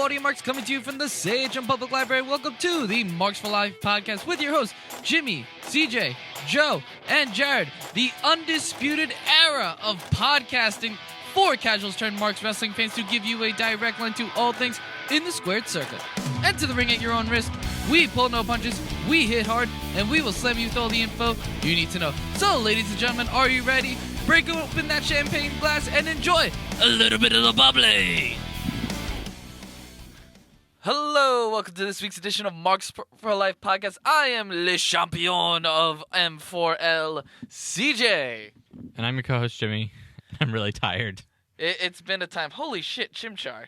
audio marks coming to you from the Sage and Public Library. Welcome to the Marks for Life podcast with your hosts, Jimmy, CJ, Joe, and Jared. The undisputed era of podcasting for casuals turned Marks wrestling fans to give you a direct line to all things in the squared circle. Enter the ring at your own risk. We pull no punches, we hit hard, and we will slam you with all the info you need to know. So, ladies and gentlemen, are you ready? Break open that champagne glass and enjoy a little bit of the bubbly. Hello, welcome to this week's edition of Marks for Life podcast. I am Le Champion of M4L, CJ. And I'm your co-host, Jimmy. I'm really tired. It's been a time. Holy shit, Chimchar.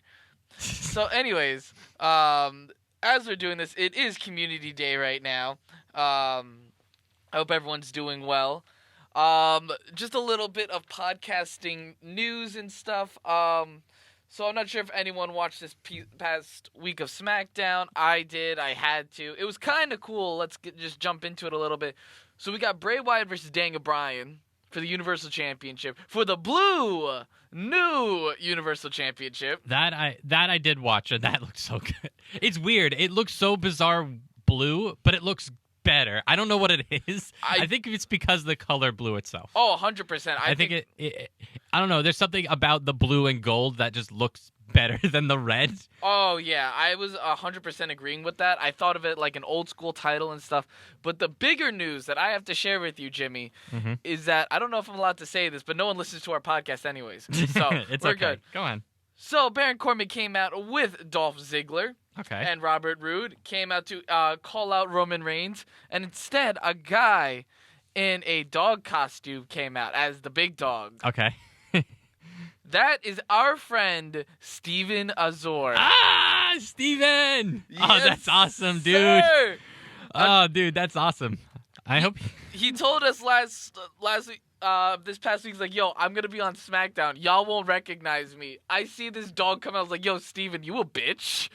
So anyways, as we're doing this, it is Community Day right now. I hope everyone's doing well. Just a little bit of podcasting news and stuff. So I'm not sure if anyone watched this past week of SmackDown. I did. I had to. It was kind of cool. Let's just jump into it a little bit. So we got Bray Wyatt versus Daniel Bryan for the Universal Championship, for the new Universal Championship. That I did watch, and that looked so good. It's weird. It looks so bizarre blue, but it looks better. I don't know what it is. I think it's because of the color blue itself. Oh, 100%. I think it I don't know. There's something about the blue and gold that just looks better than the red. Oh, yeah. I was 100% agreeing with that. I thought of it like an old school title and stuff. But the bigger news that I have to share with you, Jimmy, is that I don't know if I'm allowed to say this, but no one listens to our podcast anyways. So it's we're okay. good. Go on. So Baron Corbin came out with Dolph Ziggler. Okay. And Robert Roode came out to call out Roman Reigns. And instead, a guy in a dog costume came out as the big dog. Okay. That is our friend, Steven Azor. Ah, Steven! Yes, oh, that's awesome, dude. Sir! Oh, dude, that's awesome. I hope he told us last week, this past week, he's like, yo, I'm going to be on SmackDown. Y'all won't recognize me. I see this dog come out. I was like, yo, Steven, you a bitch?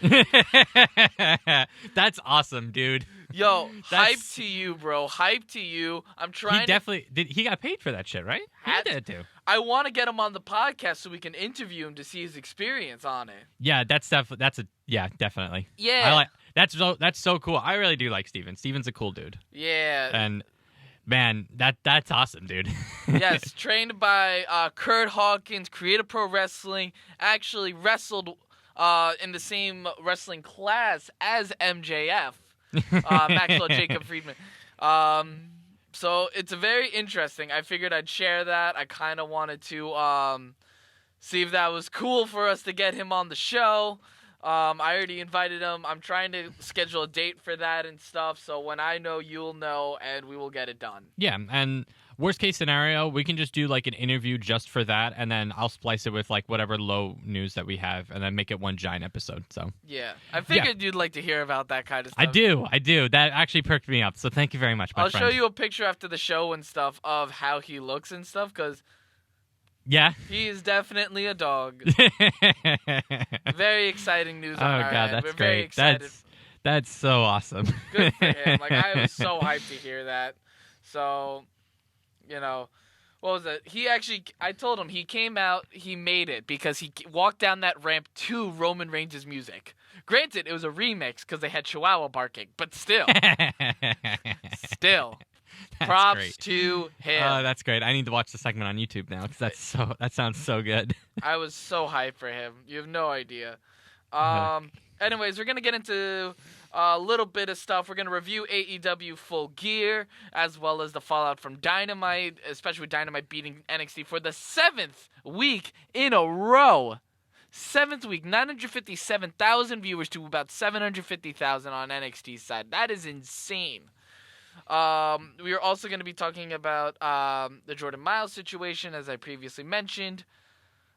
That's awesome, dude. Yo, hype to you, bro. Hype to you. I'm trying. He definitely did. He got paid for that shit, right? He did too. I want to get him on the podcast so we can interview him to see his experience on it. Yeah, definitely. Yeah, I like that's so cool. I really do like Steven. Steven's a cool dude. Yeah, and man, that's awesome, dude. Yes, trained by Kurt Hawkins, Creative Pro Wrestling. Actually wrestled in the same wrestling class as MJF. Maxwell Jacob Friedman. So it's very interesting. I figured I'd share that. I kind of wanted to see if that was cool for us to get him on the show. I already invited him. I'm trying to schedule a date for that and stuff. So when I know, you'll know, and we will get it done. Yeah, and worst case scenario, we can just do like an interview just for that, and then I'll splice it with like whatever low news that we have, and then make it one giant episode. So yeah, I figured you'd like to hear about that kind of stuff. I do. That actually perked me up. So thank you very much, my friend. I'll show you a picture after the show and stuff of how he looks and stuff, because yeah, he is definitely a dog. Very exciting news on our God, end. that's We're great. very excited. That's so awesome. Good for him. Like, I was so hyped to hear that. So, you know, what was it? I told him he came out, he made it because he walked down that ramp to Roman Reigns' music. Granted, it was a remix because they had Chihuahua barking, but still. That's props great. to him. That's great. I need to watch the segment on YouTube now because that sounds so good. I was so hyped for him. You have no idea. Anyways, we're going to get into a little bit of stuff. We're going to review AEW Full Gear, as well as the fallout from Dynamite, especially with Dynamite beating NXT for the 7th week in a row. 7th week, 957,000 viewers to about 750,000 on NXT's side. That is insane. We are also going to be talking about the Jordan Myles situation, as I previously mentioned,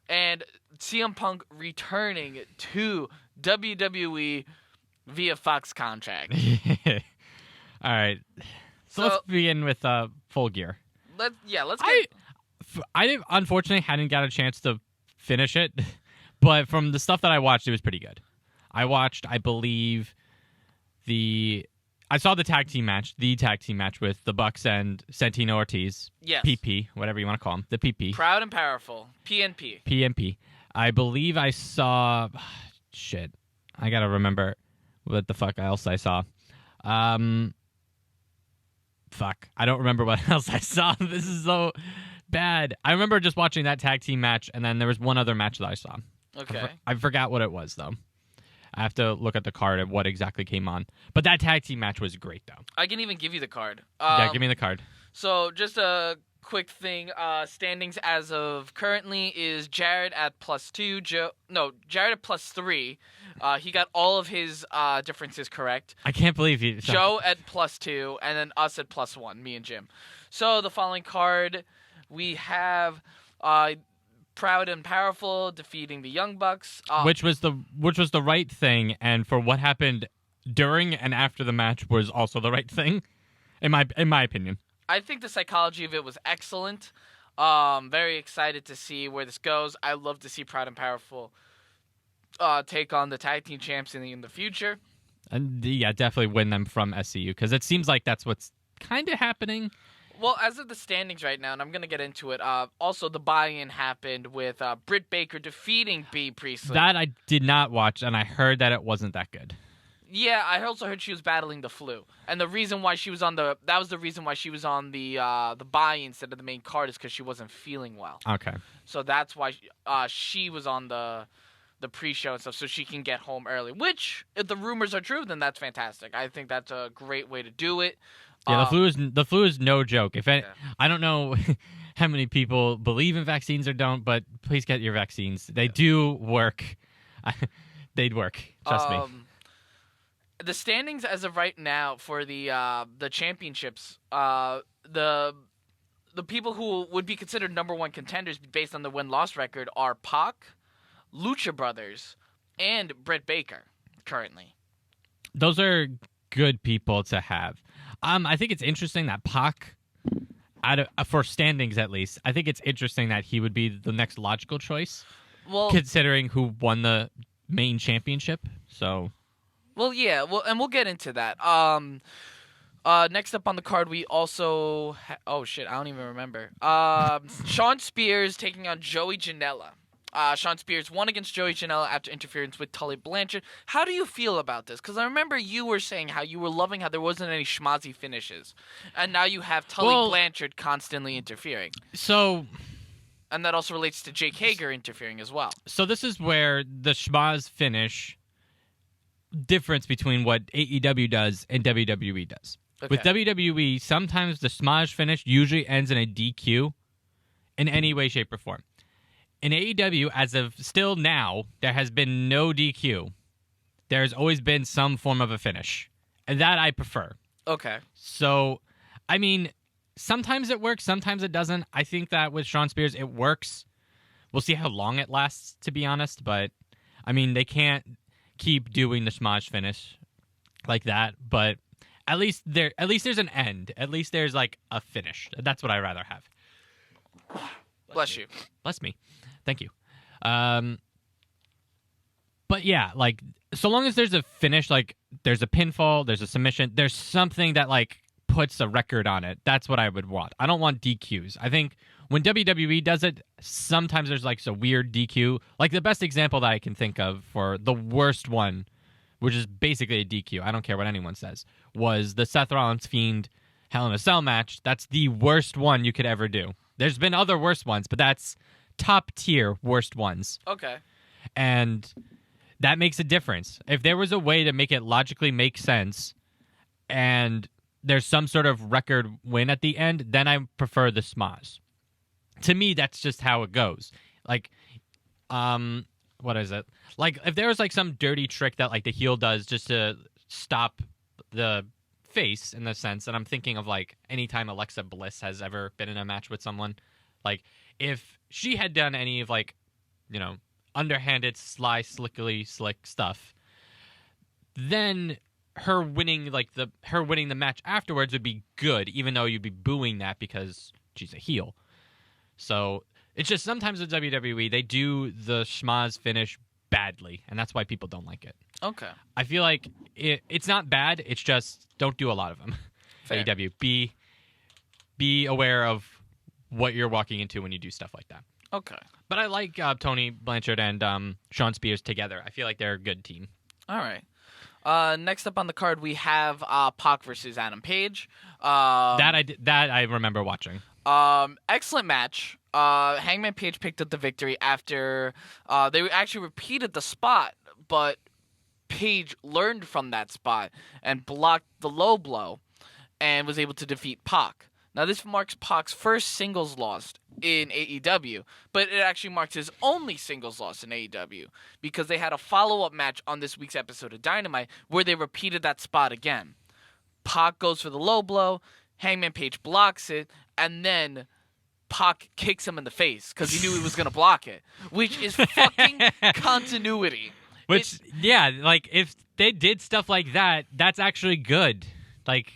and CM Punk returning to WWE via Fox contract. All right. So let's begin with Full Gear. Let's get... I unfortunately hadn't got a chance to finish it, but from the stuff that I watched, it was pretty good. I watched, I believe, I saw the tag team match with the Bucks and Santino Ortiz. Yes. PP, whatever you want to call him. The PP. Proud and Powerful. PNP. PNP. I believe I saw... Shit. I gotta remember what the fuck else I saw. Fuck, I don't remember what else I saw. This is so bad. I remember just watching that tag team match, and then there was one other match that I saw. Okay. I forgot what it was, though. I have to look at the card of what exactly came on. But that tag team match was great, though. I can even give you the card. Yeah, give me the card. So just a quick thing. Standings as of currently is Jared at +2. Jared at +3. He got all of his differences correct. I can't believe you. Joe at +2, and then us at +1, me and Jim. So the following card, we have Proud and Powerful defeating the Young Bucks, which was the right thing, and for what happened during and after the match was also the right thing, in my opinion. I think the psychology of it was excellent. Very excited to see where this goes. I love to see Proud and Powerful take on the tag team champs in the future. And yeah, definitely win them from SCU, because it seems like that's what's kind of happening. Well, as of the standings right now, and I'm going to get into it, also the buy-in happened with Britt Baker defeating Bea Priestley. That I did not watch, and I heard that it wasn't that good. Yeah, I also heard she was battling the flu, and the reason why she was on the buy instead of the main card is because she wasn't feeling well. Okay. So that's why she was on the pre-show and stuff, so she can get home early. Which, if the rumors are true, then that's fantastic. I think that's a great way to do it. Yeah, the flu is no joke. I don't know how many people believe in vaccines or don't, but please get your vaccines. They do work. They'd work. Trust me. The standings as of right now for the championships, the people who would be considered number one contenders based on the win-loss record are Pac, Lucha Brothers, and Britt Baker currently. Those are good people to have. I think it's interesting that Pac, for standings at least, I think it's interesting that he would be the next logical choice, considering who won the main championship. So, well, yeah, and we'll get into that. Next up on the card, we also oh shit, I don't even remember. Shawn Spears taking on Joey Janela. Shawn Spears won against Joey Janela after interference with Tully Blanchard. How do you feel about this? Because I remember you were saying how you were loving how there wasn't any schmozzy finishes. And now you have Tully Blanchard constantly interfering. So... And that also relates to Jake Hager interfering as well. So this is where the schmoz finish difference between what AEW does and WWE does. Okay. With WWE, sometimes the schmoz finish usually ends in a DQ in any way, shape, or form. In AEW, as of still now, there has been no DQ. There's always been some form of a finish. And that I prefer. Okay. So, I mean, sometimes it works, sometimes it doesn't. I think that with Shawn Spears, it works. We'll see how long it lasts, to be honest. But, I mean, they can't keep doing the schmoz finish like that. But at least there's an end. At least there's, like, a finish. That's what I'd rather have. Bless you. Bless me. Thank you. But yeah, like, so long as there's a finish, like, there's a pinfall, there's a submission, there's something that, like, puts a record on it. That's what I would want. I don't want DQs. I think when WWE does it, sometimes there's, like, a weird DQ. Like, the best example that I can think of for the worst one, which is basically a DQ, I don't care what anyone says, was the Seth Rollins Fiend Hell in a Cell match. That's the worst one you could ever do. There's been other worse ones, but that's top tier worst ones. Okay. And that makes a difference. If there was a way to make it logically make sense and there's some sort of record win at the end, then I prefer the schmoz. To me, that's just how it goes. Like, what is it? Like, if there was, like, some dirty trick that, like, the heel does just to stop the face, in the sense, and I'm thinking of, like, anytime Alexa Bliss has ever been in a match with someone, like, if she had done any of, like, you know, underhanded, sly, slick stuff, then her winning the match afterwards would be good, even though you'd be booing that because she's a heel. So it's just sometimes with WWE, they do the schmoz finish badly, and that's why people don't like it. Okay. I feel like it's not bad, it's just don't do a lot of them. AEW, be aware of what you're walking into when you do stuff like that. Okay. But I like Tony Blanchard and Shawn Spears together. I feel like they're a good team. All right. Next up on the card, we have Pac versus Adam Page. That I remember watching. Excellent match. Hangman Page picked up the victory after they actually repeated the spot, but Page learned from that spot and blocked the low blow and was able to defeat Pac. Now, this marks Pac's first singles loss in AEW, but it actually marks his only singles loss in AEW because they had a follow-up match on this week's episode of Dynamite where they repeated that spot again. Pac goes for the low blow, Hangman Page blocks it, and then Pac kicks him in the face because he knew he was going to block it, which is fucking continuity. Yeah, like, if they did stuff like that, that's actually good. Like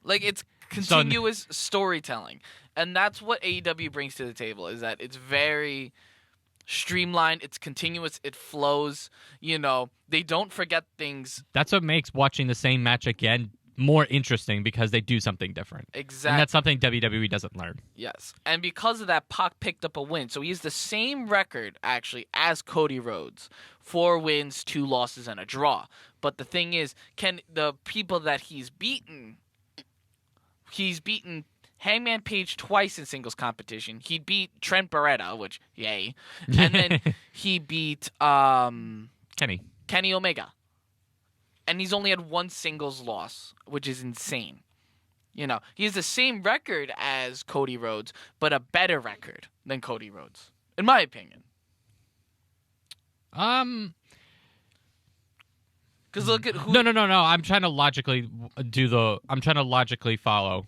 it's continuous storytelling. And that's what AEW brings to the table, is that it's very streamlined, it's continuous, it flows, they don't forget things. That's what makes watching the same match again more interesting because they do something different. Exactly. And that's something WWE doesn't learn. Yes. And because of that, Pac picked up a win. So he has the same record, actually, as Cody Rhodes. 4 wins, 2 losses, and a draw. But the thing is, can the people that he's beaten Hangman Page twice in singles competition. He beat Trent Beretta, which, yay. And then he beat Kenny Omega. And he's only had 1 singles loss, which is insane. He has the same record as Cody Rhodes, but a better record than Cody Rhodes, in my opinion. Because look at who... No. I'm trying to logically follow.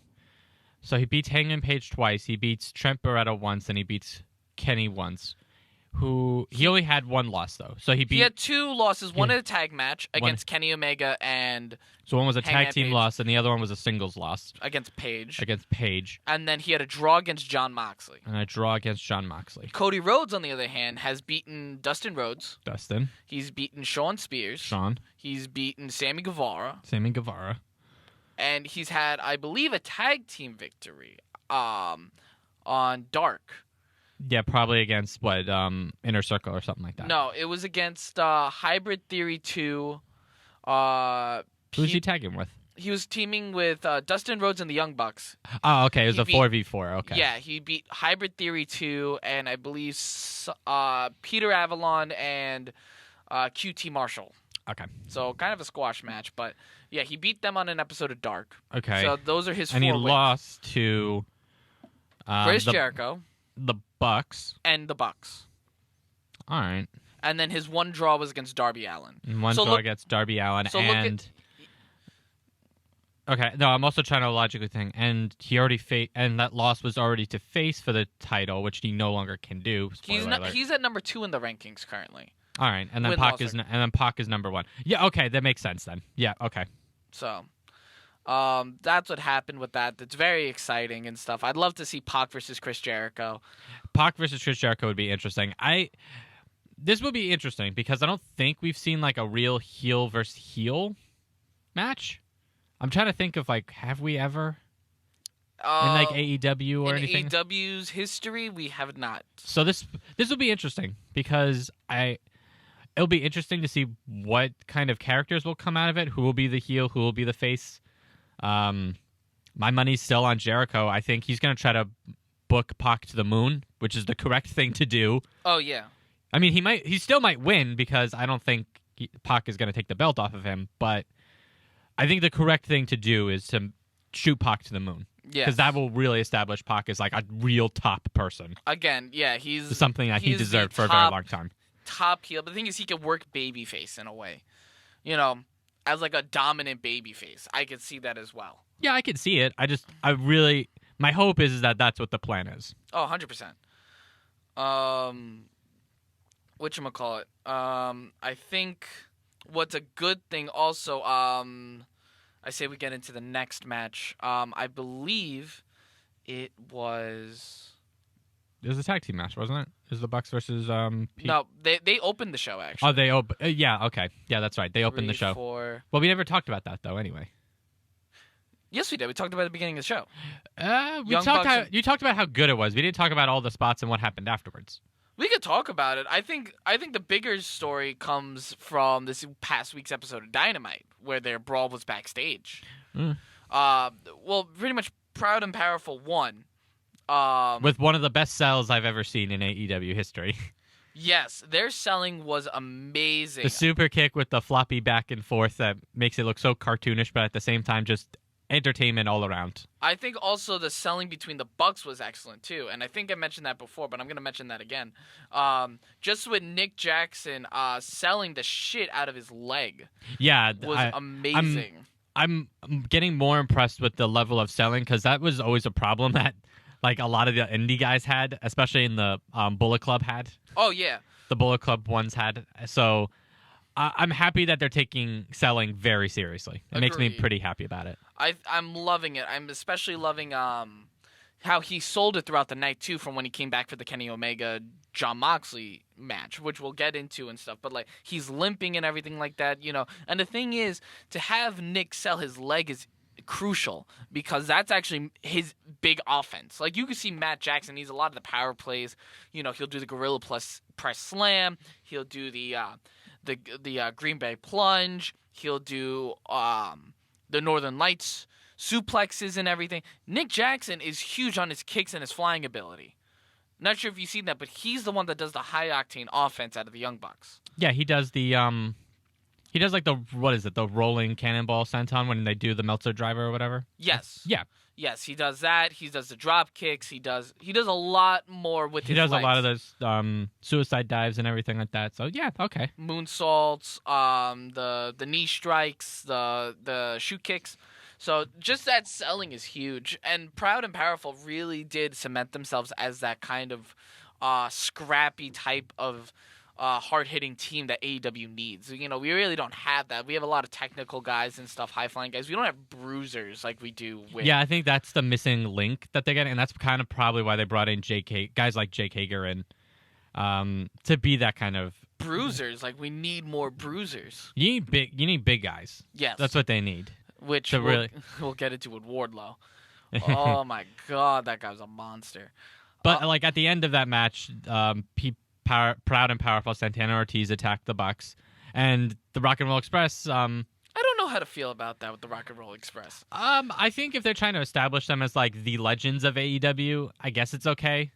So he beats Hangman Page twice. He beats Trent Beretta once, and he beats Kenny once. He only had 1 loss though. So he had 2 losses. One in a tag match against Kenny Omega and. So one was a tag team Page. loss, and the other one was a singles loss against Page. And then he had a draw against Jon Moxley. Cody Rhodes, on the other hand, has beaten Dustin Rhodes. He's beaten Shawn Spears. He's beaten Sammy Guevara. And he's had, I believe, a tag team victory on Dark. Yeah, probably against, Inner Circle or something like that. No, it was against Hybrid Theory 2. Who's he tagging with? He was teaming with Dustin Rhodes and the Young Bucks. Oh, okay. It was a 4v4. Okay. Yeah, he beat Hybrid Theory 2 and I believe Peter Avalon and QT Marshall. Okay. So kind of a squash match, but yeah, he beat them on an episode of Dark. Okay. So those are his 4 wins. And he lost to Chris Jericho. The Bucks. And the Bucks. All right. And then his 1 draw was against Darby Allin. Against Darby Allin. Okay, no, I'm also trying to logically think. And he already and that loss was already to face for the title, which he no longer can do. He's at number 2 in the rankings currently. All right, and then Pac is number 1. Yeah, okay, that makes sense then. Yeah, okay. So, that's what happened with that. It's very exciting and stuff. I'd love to see Pac versus Chris Jericho. Pac versus Chris Jericho would be interesting. This would be interesting because I don't think we've seen like a real heel versus heel match. I'm trying to think of have we ever in AEW or anything? In AEW's history, we have not. So this will be interesting because it'll be interesting to see what kind of characters will come out of it. Who will be the heel? Who will be the face? My money's still on Jericho. I think he's going to try to book Pac to the moon, which is the correct thing to do. Oh yeah. I mean, he still might win because I don't think Pac is going to take the belt off of him, but I think the correct thing to do is to shoot Pac to the moon. Yeah. Because that will really establish Pac as like a real top person. Again, yeah, he's something that he deserved for a very long time. Top heel. But the thing is, he could work babyface in a way. As like a dominant babyface. I could see that as well. Yeah, I could see it. My hope is that that's what the plan is. Oh, 100%. Whatchamacallit? I think what's a good thing also, I say we get into the next match. I believe it was a tag team match, wasn't it? It was the Bucks versus Pete? No, they opened the show, actually. Oh, they opened. Yeah, okay. Yeah, that's right. They opened the show. Well, we never talked about that, though, anyway. Yes, we did. We talked about it at the beginning of the show. You talked about how good it was. We didn't talk about all the spots and what happened afterwards. We could talk about it. I think the bigger story comes from this past week's episode of Dynamite, where their brawl was backstage. Mm. Well, pretty much Proud and Powerful won. With one of the best sells I've ever seen in AEW history. Yes, their selling was amazing. The super kick with the floppy back and forth that makes it look so cartoonish, but at the same time just entertainment all around. I think also the selling between the Bucks was excellent too, and I think I mentioned that before, but I'm gonna mention that again. Just with Nick Jackson selling the shit out of his leg, yeah, was amazing. I'm getting more impressed with the level of selling because that was always a problem that like a lot of the indie guys had, especially in the Bullet Club had. Oh yeah, the Bullet Club ones had. So I'm happy that they're taking selling very seriously. It makes me pretty happy about it. I'm loving it. I'm especially loving how he sold it throughout the night too, from when he came back for the Kenny Omega Jon Moxley match, which we'll get into and stuff. But like he's limping and everything like that, you know. And the thing is, to have Nick sell his leg is crucial because that's actually his big offense. Like you can see Matt Jackson, he's a lot of the power plays. You know, he'll do the Gorilla Plus press slam. He'll do the Green Bay plunge. He'll do the Northern Lights suplexes and everything. Nick Jackson is huge on his kicks and his flying ability. Not sure if you've seen that, but he's the one that does the high octane offense out of the Young Bucks. Yeah, he does the he does like the the rolling cannonball senton when they do the Meltzer driver or whatever. Yes. Yeah. Yes, he does that. He does the drop kicks. He does a lot more with his legs. He does a lot of those suicide dives and everything like that. So yeah, okay. Moonsaults, the knee strikes, the shoot kicks. So just that selling is huge. And Proud and Powerful really did cement themselves as that kind of scrappy type of hard-hitting team that AEW needs. You know, we really don't have that. We have a lot of technical guys and stuff, high-flying guys. We don't have bruisers like we do with... Yeah, I think that's the missing link that they're getting, and that's kind of probably why they brought in guys like Jake Hager in to be that kind of... Bruisers. Like, we need more bruisers. You need big guys. Yes. That's what they need. Which we'll get into with Wardlow. Oh, my God, that guy was a monster. But, like, at the end of that match, Proud and Powerful Santana Ortiz attacked the Bucks, and the Rock and Roll Express. I don't know how to feel about that with the Rock and Roll Express. I think if they're trying to establish them as like the legends of AEW, I guess it's okay.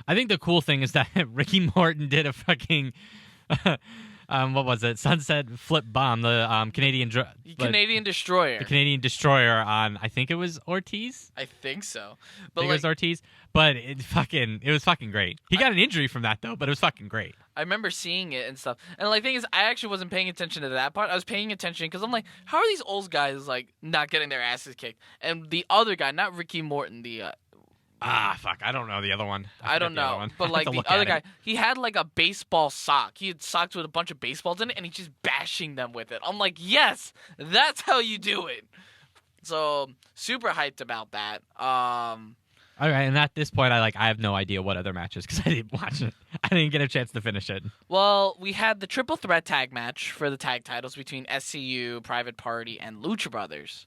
I think the cool thing is that Ricky Morton did a fucking what was it? Sunset Flip Bomb, the Canadian Destroyer. The Canadian Destroyer on, I think it was Ortiz. I think so. But I think it was Ortiz. But it was fucking great. He got an injury from that though, but it was fucking great. I remember seeing it and stuff. And like, the thing is, I actually wasn't paying attention to that part. I was paying attention because I'm like, how are these old guys like not getting their asses kicked? And the other guy, not Ricky Morton, fuck, I don't know the other one. I don't know. But like the other guy, he had like a baseball sock. He had socks with a bunch of baseballs in it, and he's just bashing them with it. I'm like, yes, that's how you do it. So super hyped about that. All right, and at this point, I have no idea what other matches because I didn't watch it. I didn't get a chance to finish it. Well, we had the triple threat tag match for the tag titles between SCU, Private Party, and Lucha Brothers.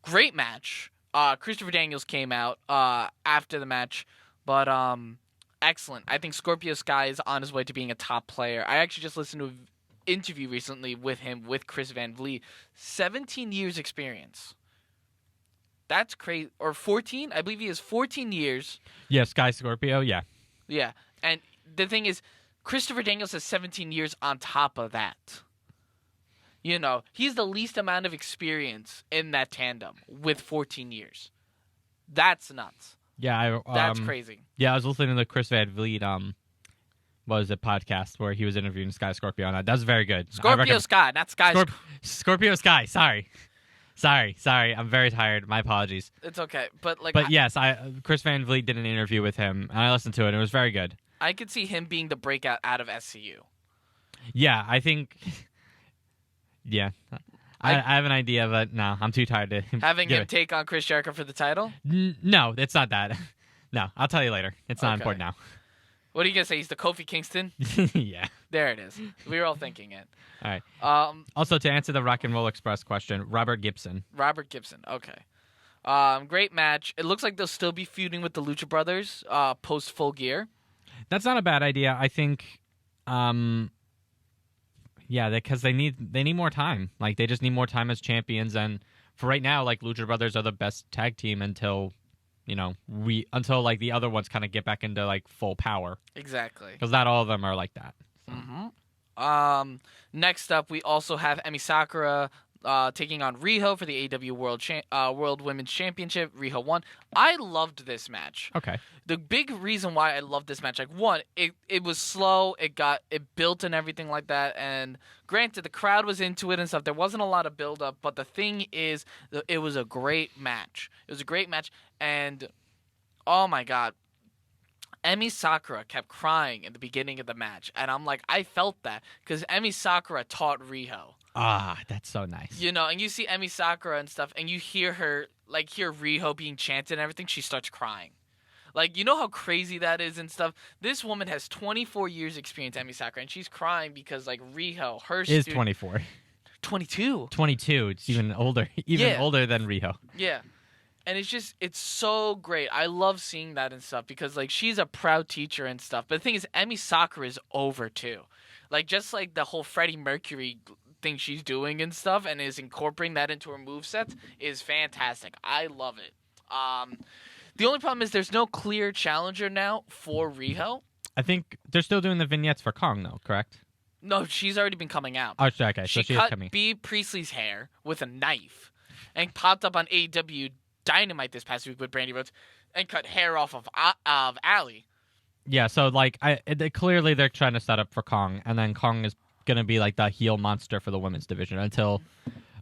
Great match. Christopher Daniels came out after the match, but excellent. I think Scorpio Sky is on his way to being a top player. I actually just listened to an interview recently with him with Chris Van Vliet. 17 years experience. That's crazy. Or 14? I believe he has 14 years. Yeah, Sky Scorpio, yeah. Yeah. And the thing is, Christopher Daniels has 17 years on top of that. You know, he's the least amount of experience in that tandem with 14 years. That's nuts. Yeah, that's crazy. Yeah, I was listening to the Chris Van Vliet podcast where he was interviewing Sky Scorpio on that. That was very good. Scorpio Sky, not Sky. Scorpio Sky, Sorry. I'm very tired. My apologies. It's okay. But yes, Chris Van Vliet did an interview with him, and I listened to it, and it was very good. I could see him being the breakout out of SCU. Yeah, I think... Yeah. I have an idea, but no, I'm too tired to... Having him take on Chris Jericho for the title? No, it's not that. No, I'll tell you later. It's not important now. What are you going to say? He's the Kofi Kingston? Yeah. There it is. We were all thinking it. All right. Also, to answer the Rock and Roll Express question, Robert Gibson. Okay. Great match. It looks like they'll still be feuding with the Lucha Brothers post Full Gear. That's not a bad idea. I think, because they need more time. Like they just need more time as champions. And for right now, like Lucha Brothers are the best tag team until, until like the other ones kind of get back into like full power. Exactly. Because not all of them are like that. So. Mm-hmm. Next up, we also have Emi Sakura taking on Riho for the AEW World Women's Championship. Riho won. I loved this match. Okay. The big reason why I loved this match, like one, it was slow, it built and everything like that, and granted the crowd was into it and stuff. There wasn't a lot of build up, but the thing is, it was a great match. It was a great match, and oh my god. Emi Sakura kept crying in the beginning of the match, and I'm like, I felt that because Emi Sakura taught Riho. Ah, that's so nice. And you see Emi Sakura and stuff, and you hear her, hear Riho being chanted and everything, she starts crying. Like, you know how crazy that is and stuff? This woman has 24 years experience, Emi Sakura, and she's crying because, Riho, her is 24. 22. 22. It's even older. Older than Riho. Yeah. And it's so great. I love seeing that and stuff because, she's a proud teacher and stuff. But the thing is, Emi Sakura is over, too. Just the whole Freddie Mercury thing she's doing and stuff and is incorporating that into her moveset is fantastic. I love it. The only problem is there's no clear challenger now for Riho. I think they're still doing the vignettes for Kong, though, correct? No, she's already been coming out. Oh, okay. She so cut coming. B. Priestley's hair with a knife and popped up on AEW Dynamite this past week with Brandy Rhodes and cut hair off of Allie. Yeah, so clearly they're trying to set up for Kong, and then Kong is gonna be the heel monster for the women's division until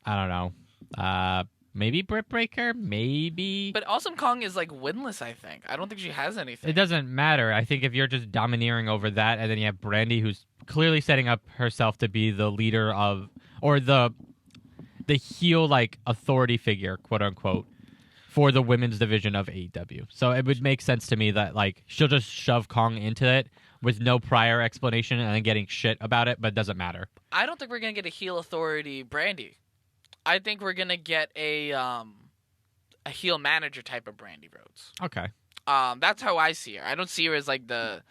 I don't know, maybe Britt Baker, maybe. But Awesome Kong is winless. I think. I don't think she has anything. It doesn't matter. I think if you're just domineering over that, and then you have Brandy, who's clearly setting up herself to be the leader of or the heel authority figure, quote unquote, for the women's division of AEW. So it would make sense to me that she'll just shove Kong into it with no prior explanation and then getting shit about it, but it doesn't matter. I don't think we're gonna get a heel authority Brandy. I think we're gonna get a heel manager type of Brandy Rhodes. Okay. That's how I see her. I don't see her as the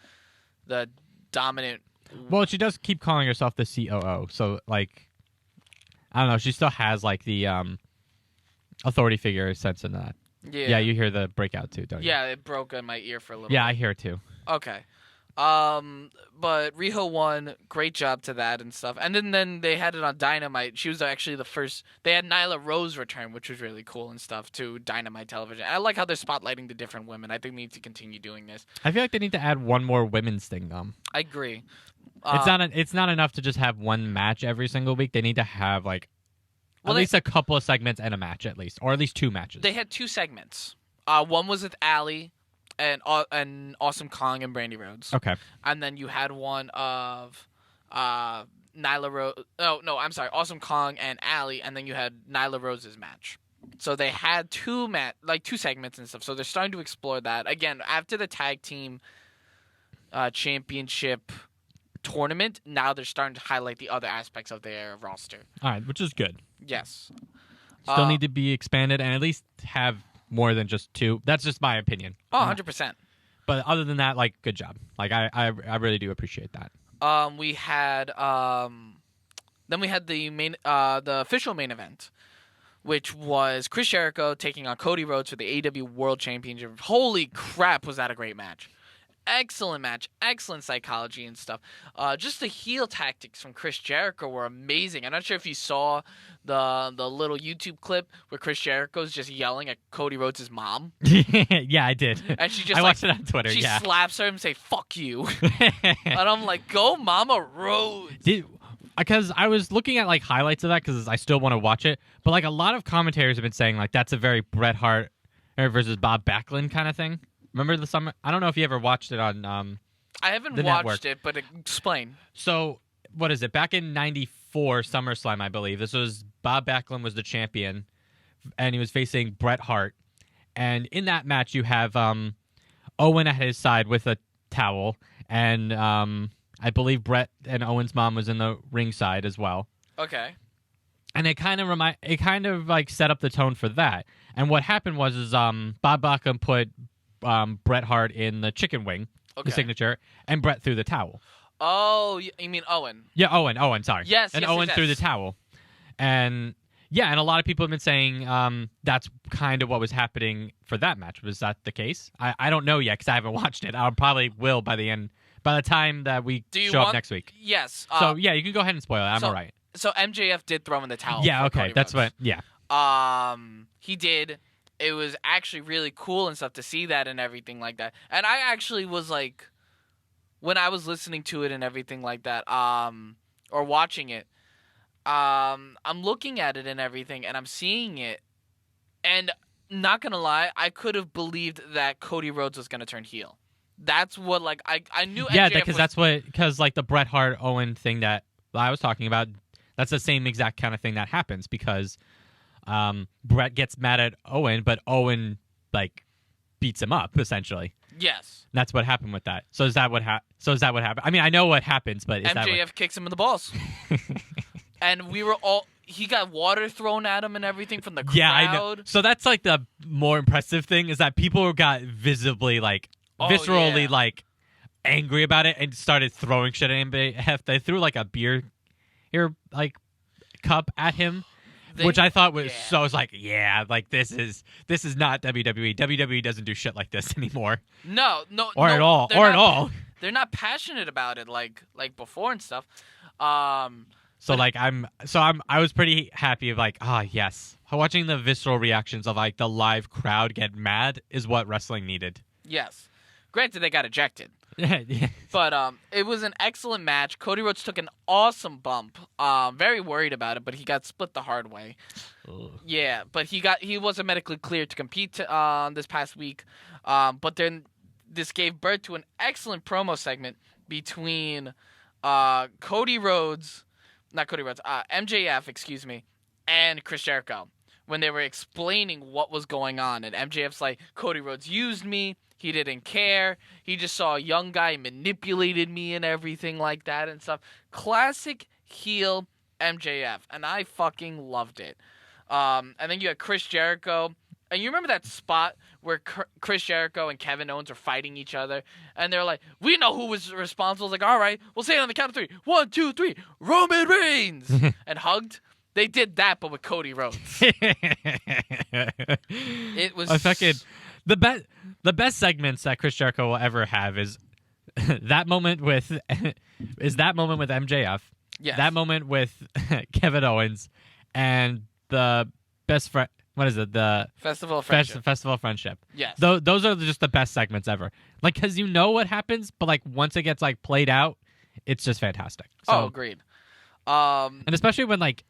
dominant. Well, she does keep calling herself the COO, so I don't know. She still has the authority figure sense in that. Yeah, you hear the breakout too, don't you? Yeah, it broke in my ear for a little bit. Yeah, I hear it too. Okay. But Riho won. Great job to that and stuff. And then they had it on Dynamite. She was actually the first. They had Nyla Rose return, which was really cool and stuff, to Dynamite television. I like how they're spotlighting the different women. I think they need to continue doing this. I feel like they need to add one more women's thing, though. I agree. It's not enough to just have one match every single week. They need to have at least a couple of segments and a match at least, or at least two matches. They had two segments. One was with Allie and Awesome Kong and Brandy Rhodes. Okay. And then you had one of Nyla Rose. Oh no, I'm sorry, Awesome Kong and Allie, and then you had Nyla Rose's match. So they had two segments and stuff. So they're starting to explore that again after the tag team championship tournament. Now they're starting to highlight the other aspects of their roster. All right, which is good. Yes. Still need to be expanded and at least have more than just two. That's just my opinion. Oh, 100%. But other than that, good job. I really do appreciate that. We had then we had the official main event, which was Chris Jericho taking on Cody Rhodes for the AEW World Championship. Holy crap, was that a great match. Excellent match, excellent psychology and stuff. Just the heel tactics from Chris Jericho were amazing. I'm not sure if you saw the little YouTube clip where Chris Jericho's just yelling at Cody Rhodes' mom. Yeah, I did. And she just I watched it on Twitter. She slaps her and say "fuck you," and I'm like, "Go, Mama Rhodes." Because I was looking at highlights of that because I still want to watch it, but a lot of commentators have been saying that's a very Bret Hart versus Bob Backlund kind of thing. Remember the summer? I don't know if you ever watched it on I haven't watched network. it, but explain. So, what is it? Back in 94 SummerSlam, I believe. This was Bob Backlund was the champion, and he was facing Bret Hart. And in that match, you have Owen at his side with a towel, and I believe Bret and Owen's mom was in the ringside as well. Okay. And it kind of set up the tone for that. And what happened was Bob Backlund put Bret Hart in the chicken wing the signature, and Brett threw the towel. Oh, you mean Owen? Yeah, Owen, sorry. Yes, and yes, Owen yes, threw the yes. towel. And yeah, and a lot of people have been saying that's kind of what was happening for that match. Was that the case? I don't know yet because I haven't watched it. I probably will by the time that we show up next week. Yes. So yeah, you can go ahead and spoil it. I'm all right. So MJF did throw in the towel. Yeah, for okay, Cody that's Rhodes. what. Yeah. He did. It was actually really cool and stuff to see that and everything like that. And I actually was like, when I was listening to it and everything like that, or watching it, I'm looking at it and everything, and I'm seeing it, and not gonna lie, I could have believed that Cody Rhodes was gonna turn heel. That's what I knew. Yeah, MJF because like the Bret Hart Owen thing that I was talking about, that's the same exact kind of thing that happens because Bret gets mad at Owen, but Owen like beats him up essentially. Yes. That's what happened with that. So is that what happened? I mean, I know what happens, but is MJF kicks him in the balls. And we were all. He got water thrown at him and everything from the crowd. Yeah, I know. So that's like the more impressive thing is that people got visibly viscerally like angry about it and started throwing shit at MJF. They threw like a beer like cup at him. Which I thought was so. I was like, yeah, like this is not WWE. WWE doesn't do shit like this anymore. No, at all. They're not passionate about it like before and stuff. I was pretty happy of like, yes, watching the visceral reactions of like the live crowd get mad is what wrestling needed. Yes, granted they got ejected. Yeah. But it was an excellent match. Cody Rhodes took an awesome bump. Very worried about it, but he got split the hard way. Ugh. Yeah, but he wasn't medically cleared to compete this past week. But then this gave birth to an excellent promo segment between MJF, excuse me, and Chris Jericho when they were explaining what was going on. And MJF's like, Cody Rhodes used me. He didn't care. He just saw a young guy manipulated me and everything like that and stuff. Classic heel MJF, and I fucking loved it. And then you had Chris Jericho, and you remember that spot where Chris Jericho and Kevin Owens are fighting each other, and they're like, "We know who was responsible." It's like, all right, we'll say it on the count of 3. 1, 2, 3. Roman Reigns, and hugged. They did that, but with Cody Rhodes. It was the best segments that Chris Jericho will ever have is that moment with MJF, yes. that moment with Kevin Owens, and the best friend. What is it? The Festival of Friendship. Festival of Friendship. Yes. Those are just the best segments ever. Like, because you know what happens, but like once it gets like played out, it's just fantastic. So, agreed. And especially when like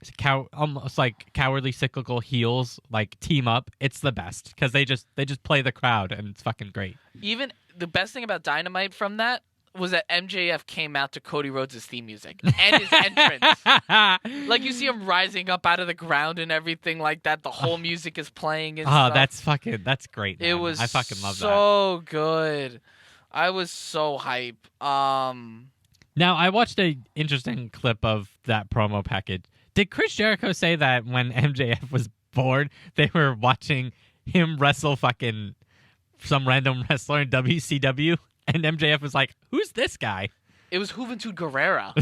almost like cowardly cyclical heels like team up, it's the best because they just play the crowd and it's fucking great. Even the best thing about Dynamite from that was that MJF came out to Cody Rhodes' theme music and his entrance. Like you see him rising up out of the ground and everything like that. The whole music is playing and stuff. That's great. Man. It was I fucking love that. So good. I was so hype. Now, I watched an interesting clip of that promo package. Did Chris Jericho say that when MJF was born, they were watching him wrestle fucking some random wrestler in WCW? And MJF was like, who's this guy? It was Juventud Guerrera.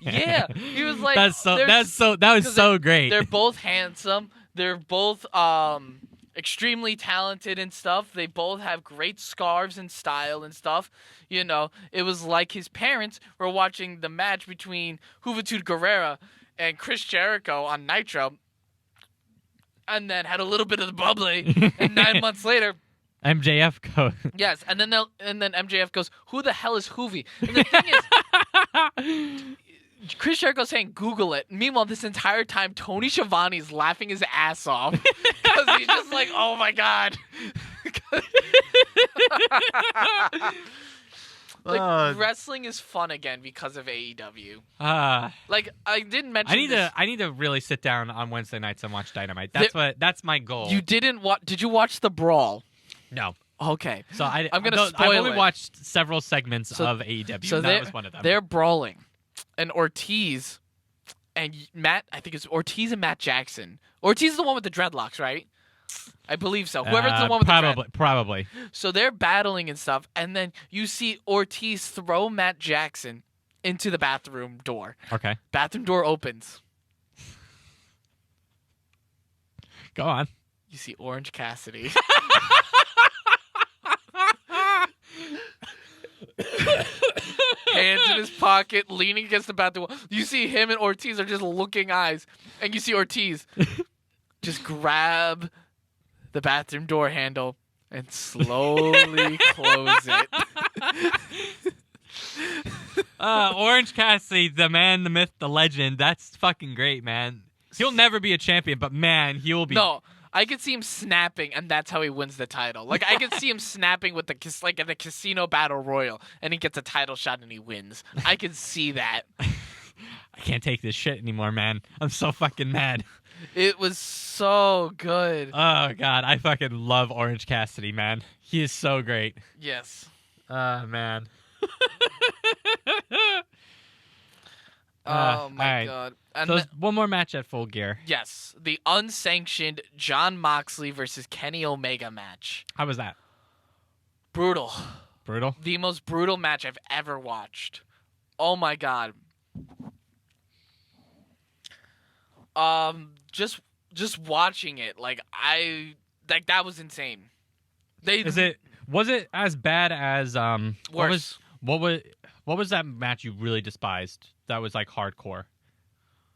Yeah. He was like... that was so great. They're both handsome. They're both... extremely talented and stuff. They both have great scarves and style and stuff. You know, it was like his parents were watching the match between Juventud Guerrera and Chris Jericho on Nitro, and then had a little bit of the bubbly. And 9 months later, MJF goes. Yes, and then MJF goes, "Who the hell is Hoovy?" And the thing is. Chris Jericho saying Google it. Meanwhile, this entire time, Tony Schiavone's laughing his ass off because he's just like, "Oh my god!" Wrestling is fun again because of AEW. Like I didn't mention. I need to really sit down on Wednesday nights and watch Dynamite. That's my goal. You didn't watch? Did you watch the Brawl? No. Okay. So I'm gonna spoil I've only it. watched several segments of AEW. So that was one of them. They're brawling. And Ortiz and Matt, I think it's Ortiz and Matt Jackson. Ortiz is the one with the dreadlocks, right? I believe so. Whoever's the one with the dread. Probably. So they're battling and stuff, and then you see Ortiz throw Matt Jackson into the bathroom door. Okay. Bathroom door opens. Go on. You see Orange Cassidy. Hands in his pocket, leaning against the bathroom wall. You see him and Ortiz are just looking eyes. And you see Ortiz just grab the bathroom door handle and slowly close it. Orange Cassidy, the man, the myth, the legend. That's fucking great, man. He'll never be a champion, but man, he will be. No, I could see him snapping, and that's how he wins the title. Like, I could see him snapping with like at the casino battle royal, and he gets a title shot and he wins. I could see that. I can't take this shit anymore, man. I'm so fucking mad. It was so good. Oh, God. I fucking love Orange Cassidy, man. He is so great. Yes. Man. Oh, my right. God. And So one more match at Full Gear. yes, the unsanctioned Jon Moxley versus Kenny Omega match. How was that? Brutal. Brutal? The most brutal match I've ever watched. Oh, my God. Just watching it, that was insane. Was it as bad as Worse. What was that match you really despised? That was like hardcore.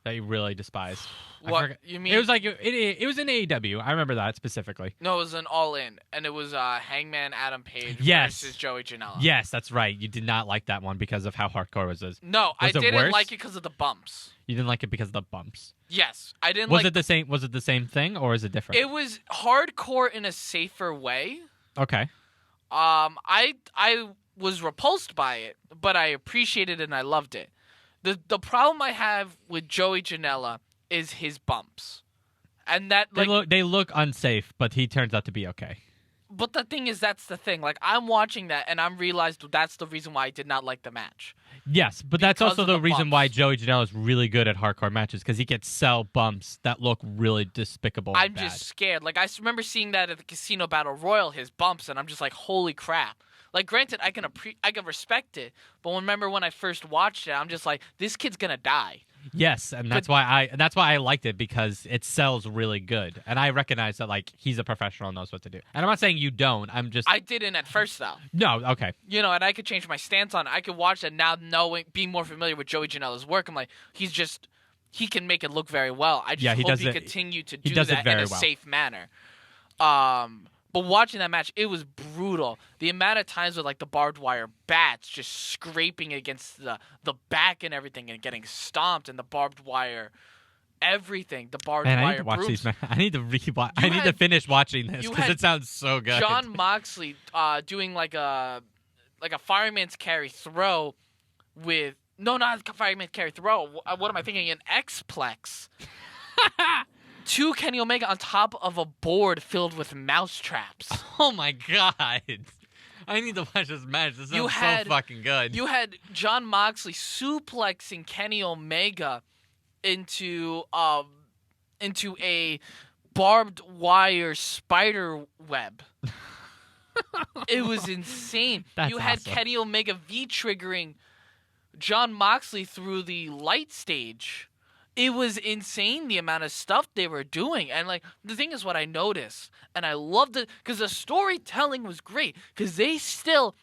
That you really despised. What you mean? It was like it was in AEW. I remember that specifically. No, it was an All In, and it was Hangman Adam Page versus Joey Janela. Yes, that's right. You did not like that one because of how hardcore it was. No, I didn't worse? like it because of the bumps. You didn't like it because of the bumps. Yes, I didn't. Was it the same? Was it the same thing or is it different? It was hardcore in a safer way. Okay. I was repulsed by it, but I appreciated it and I loved it. The problem I have with Joey Janela is his bumps, and that they look unsafe, but he turns out to be okay. But the thing is, that's the thing. Like, I'm watching that, and I'm realized that's the reason why I did not like the match. Yes, but that's also the reason bumps. why Joey Janela is really good at hardcore matches, because he gets sell bumps that look really despicable. I'm just scared. Like, I remember seeing that at the Casino Battle Royal, his bumps, and I'm just like, holy crap. Like, granted, I can respect it, but remember when I first watched it, I'm just like, this kid's gonna die. Yes, and that's why I liked it, because it sells really good, and I recognize that like he's a professional and knows what to do. And I'm not saying you don't. I didn't at first though. No, okay. And I could change my stance on it. I could watch that now, being more familiar with Joey Janela's work. I'm like, he can make it look very well. I just hope he continue to do that in a safe manner. But watching that match, it was brutal. The amount of times with like the barbed wire bats just scraping against the back and everything and getting stomped, and the barbed wire, everything. The barbed wire. I need to watch these. I need to rewatch. I need to finish watching this because it sounds so good. Jon Moxley doing like a fireman's carry throw with not a fireman's carry throw. What am I thinking? An X-plex. To Kenny Omega on top of a board filled with mouse traps. Oh my god. I need to watch this match. This sounds so fucking good. You had Jon Moxley suplexing Kenny Omega into a barbed wire spider web. It was insane. You had awesome. Kenny Omega V-triggering Jon Moxley through the light stage. It was insane the amount of stuff they were doing. And, like, the thing is what I noticed, and I loved it, because the storytelling was great, because they still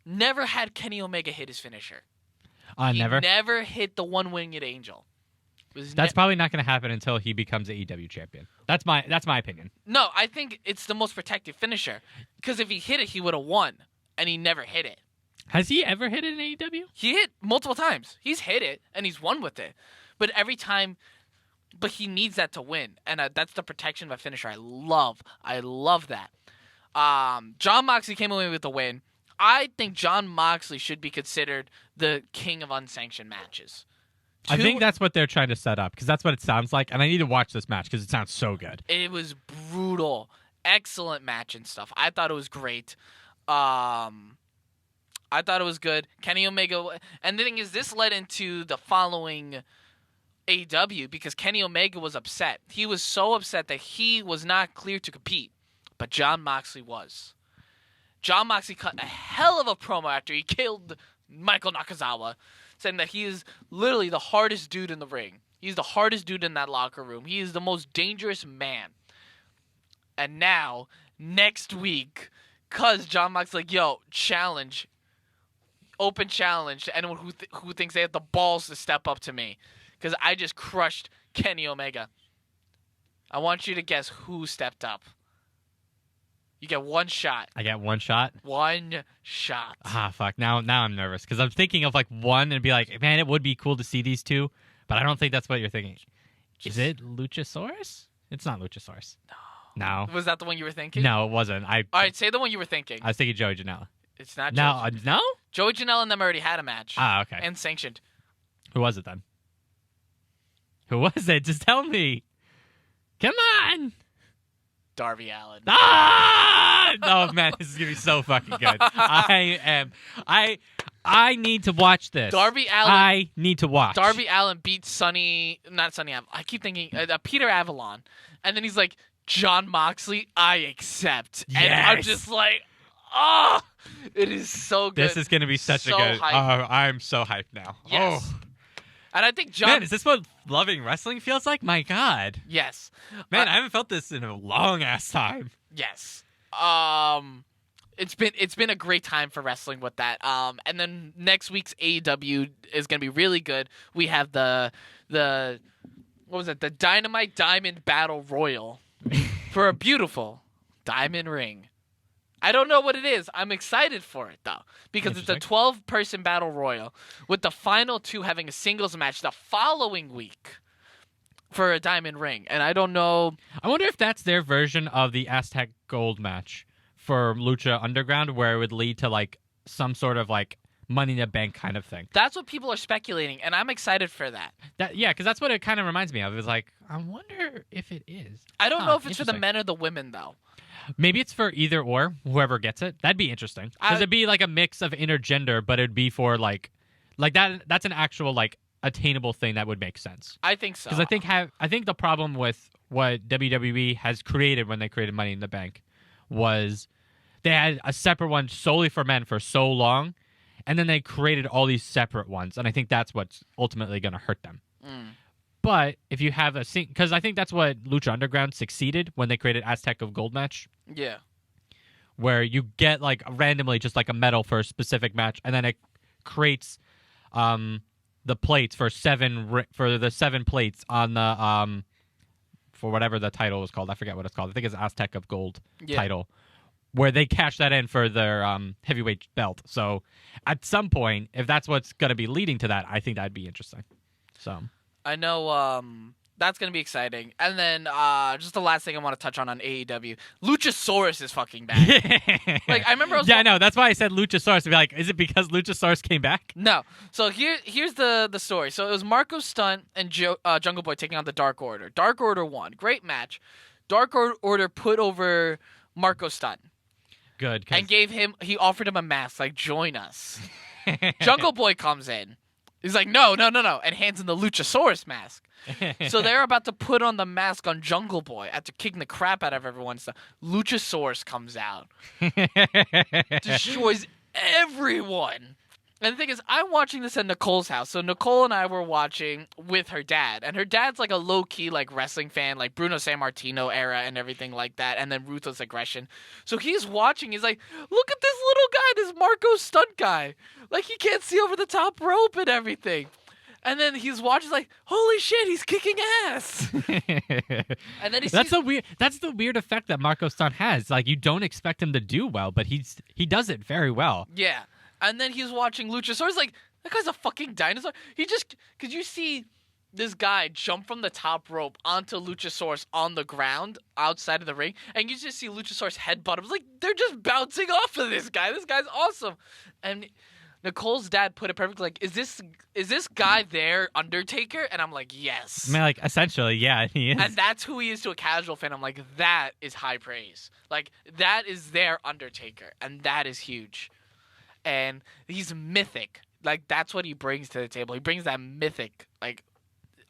never had Kenny Omega hit his finisher. Never? He never hit the one-winged angel. That's probably not going to happen until he becomes AEW champion. That's my opinion. No, I think it's the most protective finisher, because if he hit it, he would have won, and he never hit it. Has he ever hit it in AEW? He hit multiple times. He's hit it, and he's won with it. But every time, he needs that to win, and that's the protection of a finisher. I love that. Jon Moxley came away with the win. I think Jon Moxley should be considered the king of unsanctioned matches. I think that's what they're trying to set up, because that's what it sounds like, and I need to watch this match because it sounds so good. It was brutal, excellent match and stuff. I thought it was great. I thought it was good. Kenny Omega, and the thing is, this led into the following AEW because Kenny Omega was upset. He was so upset that he was not cleared to compete, but Jon Moxley was. Jon Moxley cut a hell of a promo after he killed Michael Nakazawa, saying that he is literally the hardest dude in the ring. He's the hardest dude in that locker room. He is the most dangerous man. And now, next week, cause Jon Moxley's like, yo, challenge, open challenge to anyone who thinks they have the balls to step up to me, because I just crushed Kenny Omega. I want you to guess who stepped up. You get one shot. I get one shot? One shot. Ah, fuck. Now I'm nervous because I'm thinking of like one and be like, man, it would be cool to see these two, but I don't think that's what you're thinking. Is it Luchasaurus? It's not Luchasaurus. No. Was that the one you were thinking? No, it wasn't. All right, say the one you were thinking. I was thinking Joey Janela. It's not Joey. No? Joey Janela and them already had a match. Ah, okay. And sanctioned. Who was it then? Who was it? Just tell me. Come on. Darby Allin. Ah! Oh man, this is gonna be so fucking good. I need to watch this. Darby Allin. I need to watch. Darby Allin beat not Sonny. I keep thinking Peter Avalon, and then he's like, Jon Moxley, I accept. Yes. And I'm just like, oh, it is so good. This is gonna be such a So good. hyped. Oh, I'm so hyped now. Yes. Oh. And I think Jon. Man, is this what loving wrestling feels like? My God. Yes. Man, I haven't felt this in a long ass time. Yes. It's been a great time for wrestling with that. And then next week's AEW is gonna be really good. We have the what was it? The Dynamite Diamond Battle Royal for a beautiful diamond ring. I don't know what it is. I'm excited for it though, because it's a 12-person battle royal with the final two having a singles match the following week for a diamond ring. And I don't know. I wonder if that's their version of the Aztec Gold match for Lucha Underground, where it would lead to like some sort of like Money in the Bank kind of thing. That's what people are speculating, and I'm excited for that. Yeah, because that's what it kind of reminds me of. It's like, I wonder if it is. I don't know if it's for the men or the women though. Maybe it's for either or, whoever gets it. That'd be interesting. Because it'd be like a mix of intergender, but it'd be for like that. That's an actual like attainable thing that would make sense. I think so. Because I think the problem with what WWE has created when they created Money in the Bank was they had a separate one solely for men for so long, and then they created all these separate ones, and I think that's what's ultimately going to hurt them. But if you have because I think that's what Lucha Underground succeeded when they created Aztec of Gold match. Yeah. Where you get like randomly just like a medal for a specific match, and then it creates the plates for the 7 plates on the for whatever the title is called. I forget what it's called. I think it's Aztec of Gold title, where they cash that in for their heavyweight belt. So at some point, if that's what's going to be leading to that, I think that'd be interesting. So I know that's going to be exciting. And then just the last thing I want to touch on AEW. Luchasaurus is fucking back. Like, I remember I know. That's why I said Luchasaurus. To be like, is it because Luchasaurus came back? No. So here's the story. So it was Marco Stunt and Jungle Boy taking on the Dark Order. Dark Order won. Great match. Dark Order put over Marco Stunt. Good. And he offered him a mask, like, join us. Jungle Boy comes in. He's like, no, and hands him the Luchasaurus mask. So they're about to put on the mask on Jungle Boy after kicking the crap out of everyone. So Luchasaurus comes out, destroys everyone. And the thing is, I'm watching this at Nicole's house. So Nicole and I were watching with her dad. And her dad's like a low-key like wrestling fan, like Bruno Sammartino era and everything like that. And then Ruthless Aggression. So he's watching. He's like, look at this little guy, this Marco Stunt guy. Like, he can't see over the top rope and everything. And then he's watching like, holy shit, he's kicking ass. And then that's the weird effect that Marco Stunt has. Like, you don't expect him to do well, but he does it very well. Yeah. And then he's watching Luchasaurus, like, that guy's a fucking dinosaur. Because you see this guy jump from the top rope onto Luchasaurus on the ground outside of the ring, and you just see Luchasaurus headbutt him. It's like, they're just bouncing off of this guy. This guy's awesome. And Nicole's dad put it perfectly, like, is this guy their Undertaker? And I'm like, yes. I mean, like, essentially, yeah, he is. And that's who he is to a casual fan. I'm like, that is high praise. Like, that is their Undertaker, and that is huge. And he's mythic. Like, that's what he brings to the table. He brings that mythic, like,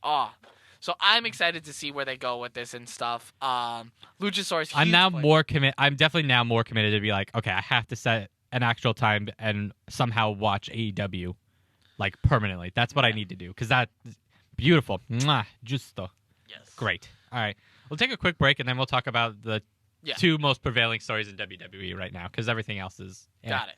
Oh, so I'm excited to see where they go with this and stuff. Luchasaurus. I'm huge now player. more commit. I'm definitely now more committed to be like, okay, I have to set an actual time and somehow watch AEW like permanently. That's what I need to do because that's beautiful. Mwah, justo. Yes. Great. All right, we'll take a quick break and then we'll talk about the two most prevailing stories in WWE right now because everything else is Got it.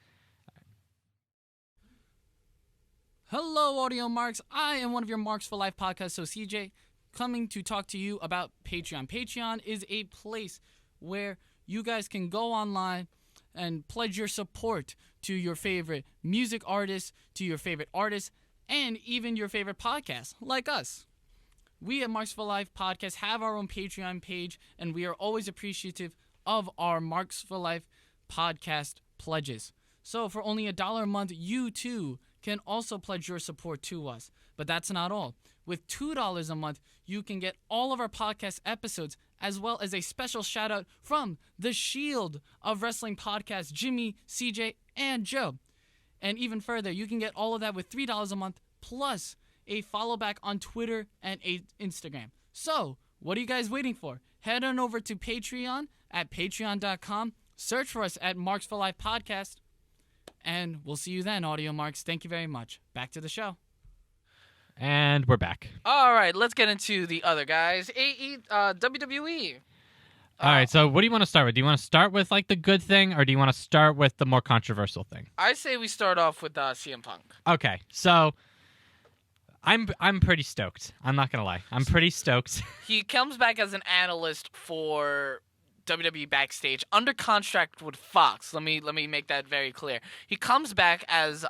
Hello, Audio Marks. I am one of your Marks for Life podcast, so CJ, coming to talk to you about Patreon. Patreon is a place where you guys can go online and pledge your support to your favorite music artists, to your favorite artists, and even your favorite podcasts, like us. We at Marks for Life podcast have our own Patreon page, and we are always appreciative of our Marks for Life podcast pledges. So for only $1 a month, you too can also pledge your support to us. But that's not all. With $2 a month, you can get all of our podcast episodes, as well as a special shout out from the Shield of Wrestling podcast, Jimmy, CJ, and Joe. And even further, you can get all of that with $3 a month, plus a follow back on Twitter and Instagram. So, what are you guys waiting for? Head on over to Patreon at patreon.com. Search for us at Marks for Life Podcast. And we'll see you then, Audio Marks. Thank you very much. Back to the show. And we're back. All right, let's get into the other guys. WWE. All right, so what do you want to start with? Do you want to start with like the good thing, or do you want to start with the more controversial thing? I say we start off with CM Punk. Okay, so I'm pretty stoked. I'm not gonna lie, I'm pretty stoked. He comes back as an analyst for WWE Backstage under contract with Fox. Let me make that very clear. He comes back as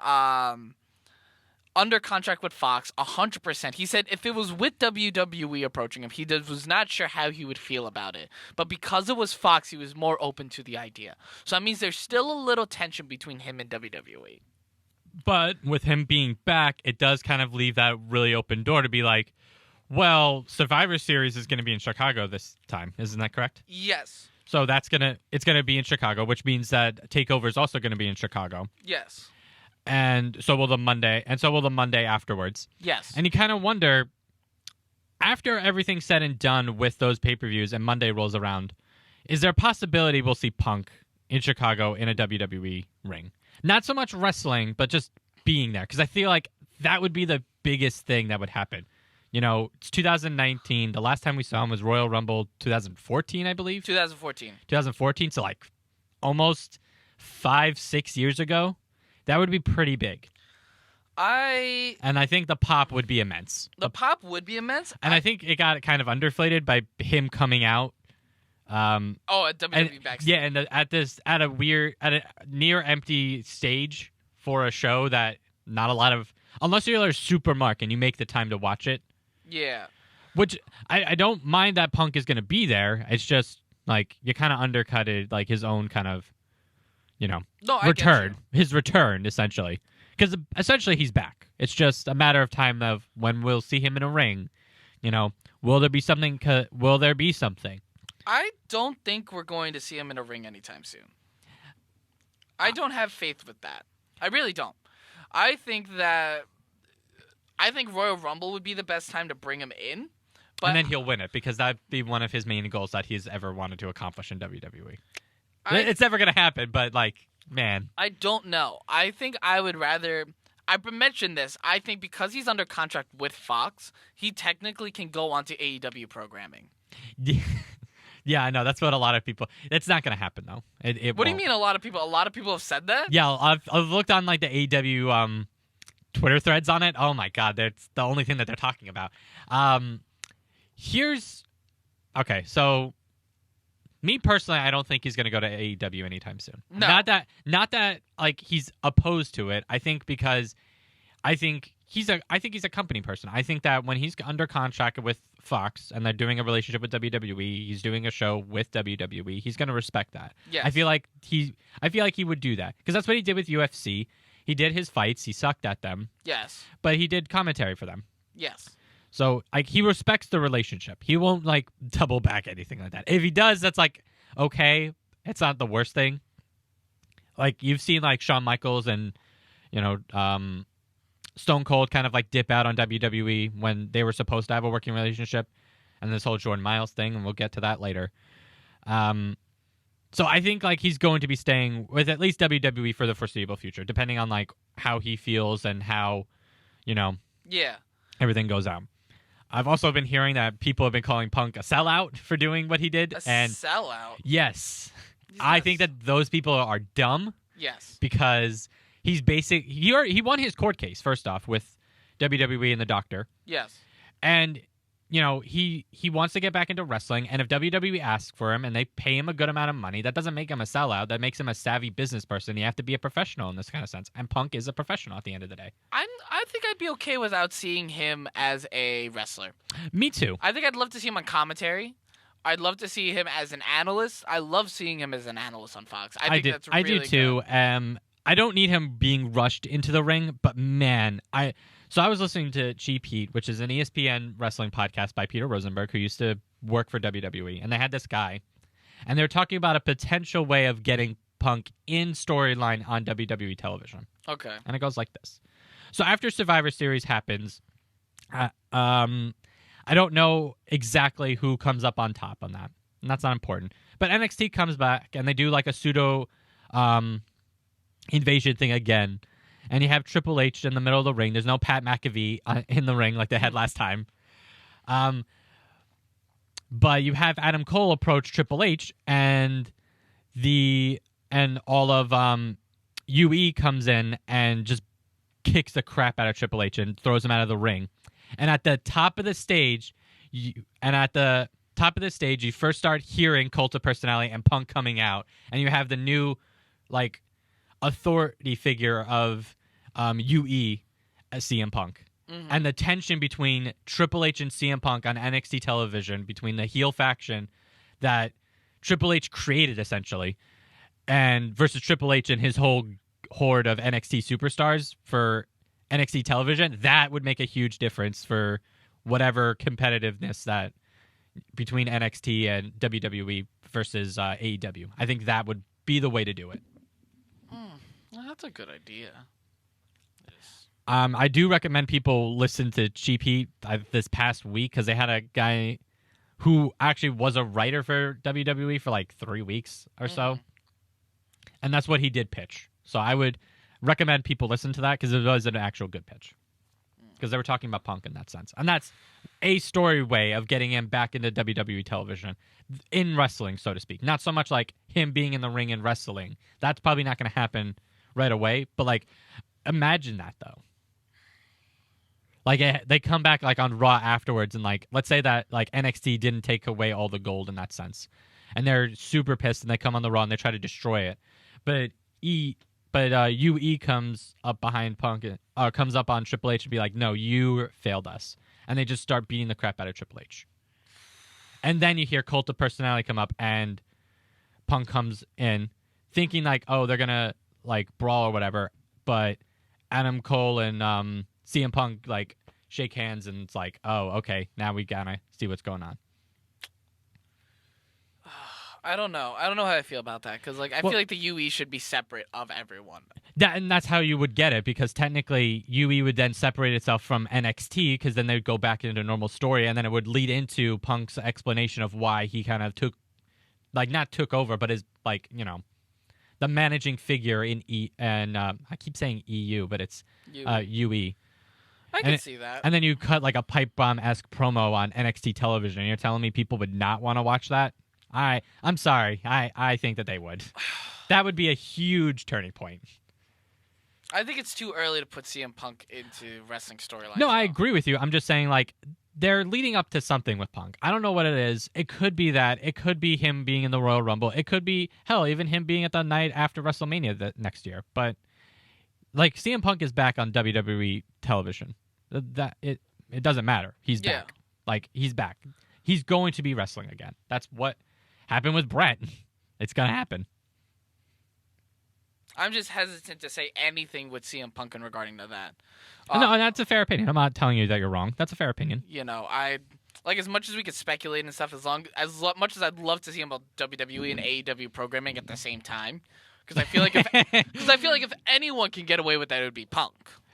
under contract with Fox 100%. He said if it was with WWE approaching him, he was not sure how he would feel about it. But because it was Fox, he was more open to the idea. So that means there's still a little tension between him and WWE. But with him being back, it does kind of leave that really open door to be like, well, Survivor Series is going to be in Chicago this time. Isn't that correct? Yes. So it's going to be in Chicago, which means that TakeOver is also going to be in Chicago. Yes. And so will the Monday afterwards. Yes. And you kind of wonder, after everything's said and done with those pay-per-views and Monday rolls around, is there a possibility we'll see Punk in Chicago in a WWE ring? Not so much wrestling, but just being there. Because I feel like that would be the biggest thing that would happen. You know, it's 2019. The last time we saw him was Royal Rumble 2014, I believe. 2014, so like almost 5-6 years ago. That would be pretty big. And I think the pop would be immense. The pop would be immense. And I think it got kind of underflated by him coming out. At WWE Backstage. Yeah, and at a near empty stage for a show that not a lot of, unless you're a super mark and you make the time to watch it. Yeah. Which I don't mind that Punk is going to be there. It's just like you kind of undercutted like his own kind of, return. His return, essentially. Because essentially he's back. It's just a matter of time of when we'll see him in a ring. Will there be something? I don't think we're going to see him in a ring anytime soon. I don't have faith with that. I really don't. I think Royal Rumble would be the best time to bring him in. And then he'll win it because that'd be one of his main goals that he's ever wanted to accomplish in WWE. It's never going to happen, but man. I don't know. I think I would rather... I've mentioned this. I think because he's under contract with Fox, he technically can go onto AEW programming. Yeah, I know. That's what a lot of people... It's not going to happen, though. What do you mean a lot of people? A lot of people have said that? Yeah, I've looked on the AEW Twitter threads on it. Oh, my God. That's the only thing that they're talking about. Okay, so... Me personally, I don't think he's going to go to AEW anytime soon. No. Not that he's opposed to it. I think because I think he's a company person. I think that when he's under contract with Fox and they're doing a relationship with WWE, he's doing a show with WWE, he's going to respect that. Yes. I feel like he would do that because that's what he did with UFC. He did his fights, he sucked at them. Yes. But he did commentary for them. Yes. So, he respects the relationship. He won't, double back anything like that. If he does, that's, okay. It's not the worst thing. You've seen, Shawn Michaels and, Stone Cold kind of like dip out on WWE when they were supposed to have a working relationship, and this whole Jordan Myles thing, and we'll get to that later. So I think like he's going to be staying with at least WWE for the foreseeable future, depending on like how he feels and how, Yeah. everything goes out. I've also been hearing that people have been calling Punk a sellout for doing what he did. A and sellout? Yes. I think that those people are dumb. Yes. Because he won his court case, first off, with WWE and the doctor. Yes. And, he wants to get back into wrestling. And if WWE asks for him and they pay him a good amount of money, that doesn't make him a sellout. That makes him a savvy business person. You have to be a professional in this kind of sense. And Punk is a professional at the end of the day. I think I'd be okay without seeing him as a wrestler. Me too. I think I'd love to see him on commentary. I'd love to see him as an analyst. I love seeing him as an analyst on Fox. I think that's really I do too. good. I don't need him being rushed into the ring, but man, I was listening to Cheap Heat, which is an ESPN wrestling podcast by Peter Rosenberg, who used to work for WWE, and they had this guy, and they were talking about a potential way of getting Punk in storyline on WWE television. Okay. And it goes like this. So after Survivor Series happens, I don't know exactly who comes up on top on that, and that's not important. But NXT comes back, and they do like a pseudo invasion thing again, and you have Triple H in the middle of the ring. There's no Pat McAfee in the ring like they had last time. But you have Adam Cole approach Triple H, and all of UE comes in and just kicks the crap out of Triple H and throws him out of the ring. And at the top of the stage, you first start hearing Cult of Personality and Punk coming out, and you have the new like authority figure of UE as CM Punk. Mm-hmm. And the tension between Triple H and CM Punk on NXT television, between the heel faction that Triple H created essentially, and versus Triple H and his whole horde of NXT superstars for NXT television, that would make a huge difference for whatever competitiveness that between NXT and WWE versus AEW. I think that would be the way to do it. Well, that's a good idea. I do recommend people listen to Cheap Heat this past week because they had a guy who actually was a writer for WWE for like 3 weeks or so. And that's what he did pitch. So I would recommend people listen to that because it was an actual good pitch. Because they were talking about Punk in that sense. And that's a story way of getting him back into WWE television in wrestling, so to speak. Not so much like him being in the ring and wrestling. That's probably not going to happen right away. But like, imagine that though. Like they come back like on Raw afterwards, and like let's say that like NXT didn't take away all the gold in that sense, and they're super pissed, and they come on the Raw and they try to destroy it, but UE comes up behind Punk, comes up on Triple H and be like, no, you failed us, and they just start beating the crap out of Triple H, and then you hear Cult of Personality come up, and Punk comes in, thinking like, oh, they're gonna like brawl or whatever, but Adam Cole and CM Punk like shake hands, and it's like, oh, okay, now we gotta see what's going on. I don't know how I feel about that because like I feel like the UE should be separate of everyone. And that's how you would get it, because technically UE would then separate itself from NXT, because then they'd go back into a normal story, and then it would lead into Punk's explanation of why he kind of not took over, but is like, the managing figure in I keep saying EU, but it's UE. I can see that. And then you cut like a pipe bomb-esque promo on NXT television. You're telling me people would not want to watch that? I'm sorry. I think that they would. That would be a huge turning point. I think it's too early to put CM Punk into wrestling storylines. No, I agree with you. I'm just saying, like, they're leading up to something with Punk. I don't know what it is. It could be that. It could be him being in the Royal Rumble. It could be, hell, even him being at the night after WrestleMania next year. But, like, CM Punk is back on WWE television. It doesn't matter. He's back. Like, he's back. He's going to be wrestling again. That's what happened with Brett. It's going to happen. I'm just hesitant to say anything with CM Punk in regarding to that. No, that's a fair opinion. I'm not telling you that you're wrong. That's a fair opinion. I like, as much as we could speculate and stuff, as much as I'd love to see about WWE and AEW programming at the same time, because I feel like if anyone can get away with that, it would be Punk.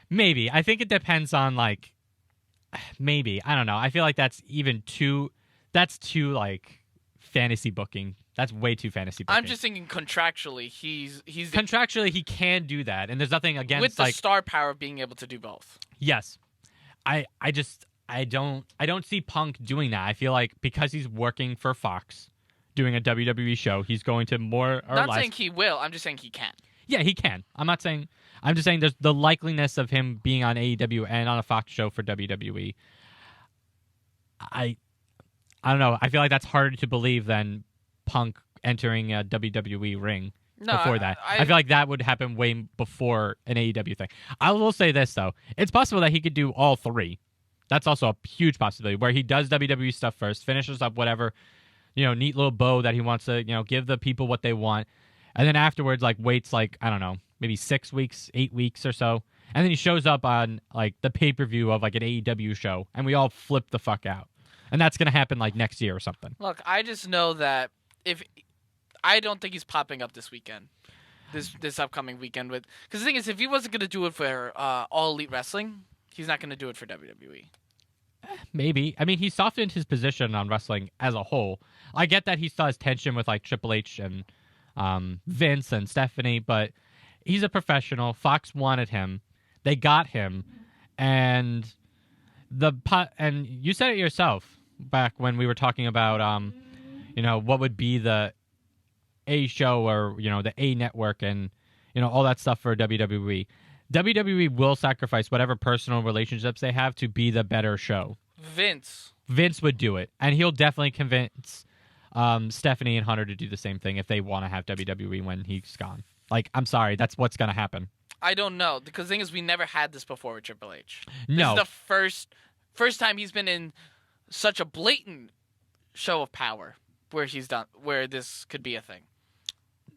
Maybe. I think it depends on like maybe. I don't know. I feel like that's too like fantasy booking. That's way too fantasy booking. I'm just thinking contractually, he's contractually he can do that, and there's nothing against with the like star power of being able to do both. yes. I don't see Punk doing that. I feel like because he's working for Fox, doing a WWE show, he's going to more or less. Not saying he will. I'm just saying he can. Yeah, he can. I'm just saying there's the likeliness of him being on AEW and on a Fox show for WWE. I don't know. I feel like that's harder to believe than Punk entering a WWE ring before that. I feel like that would happen way before an AEW thing. I will say this, though. It's possible that he could do all three. That's also a huge possibility, where he does WWE stuff first, finishes up whatever, neat little bow that he wants to, give the people what they want, and then afterwards, like, waits, like, I don't know, maybe 6 weeks, 8 weeks or so, and then he shows up on, like, the pay-per-view of, like, an AEW show, and we all flip the fuck out. And that's going to happen, like, next year or something. Look, I just know that I don't think he's popping up this weekend, this upcoming weekend because the thing is, if he wasn't going to do it for All Elite Wrestling, he's not going to do it for WWE. Maybe. I mean, he softened his position on wrestling as a whole. I get that he still has tension with like Triple H and Vince and Stephanie, but he's a professional. Fox wanted him. They got him, and and you said it yourself back when we were talking about what would be the A show or the A network and all that stuff for WWE. WWE will sacrifice whatever personal relationships they have to be the better show. Vince would do it, and he'll definitely convince Stephanie and Hunter to do the same thing if they want to have WWE when he's gone. Like, I'm sorry, that's what's going to happen. I don't know, because the thing is, we never had this before with Triple H. No. This is the first time he's been in such a blatant show of power where this could be a thing.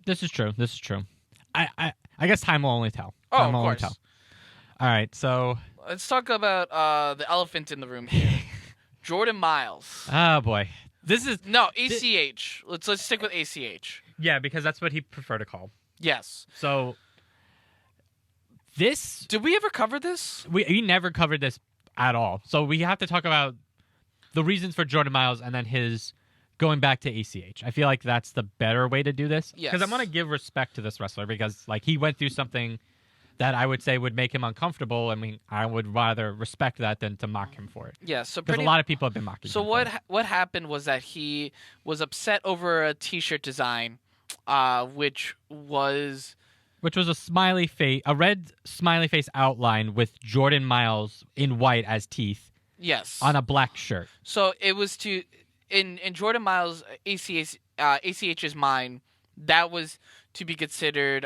This is true. I guess time will only tell. Oh, of course. All right, so let's talk about the elephant in the room here. Jordan Myles. Oh boy, this is ACH. Let's stick with ACH. Yeah, because that's what he prefer to call. Yes. So this did we ever cover this? We never covered this at all. So we have to talk about the reasons for Jordan Myles and then his going back to ACH. I feel like that's the better way to do this. Yes. Because I want to give respect to this wrestler because like he went through something that I would say would make him uncomfortable. I mean, I would rather respect that than to mock him for it. Yeah, so because a lot of people have been mocking him. So what happened was that he was upset over a T-shirt design, which was a smiley face, a red smiley face outline with Jordan Myles in white as teeth. Yes. On a black shirt. So it was in Jordan Myles' ACH's mind, that was to be considered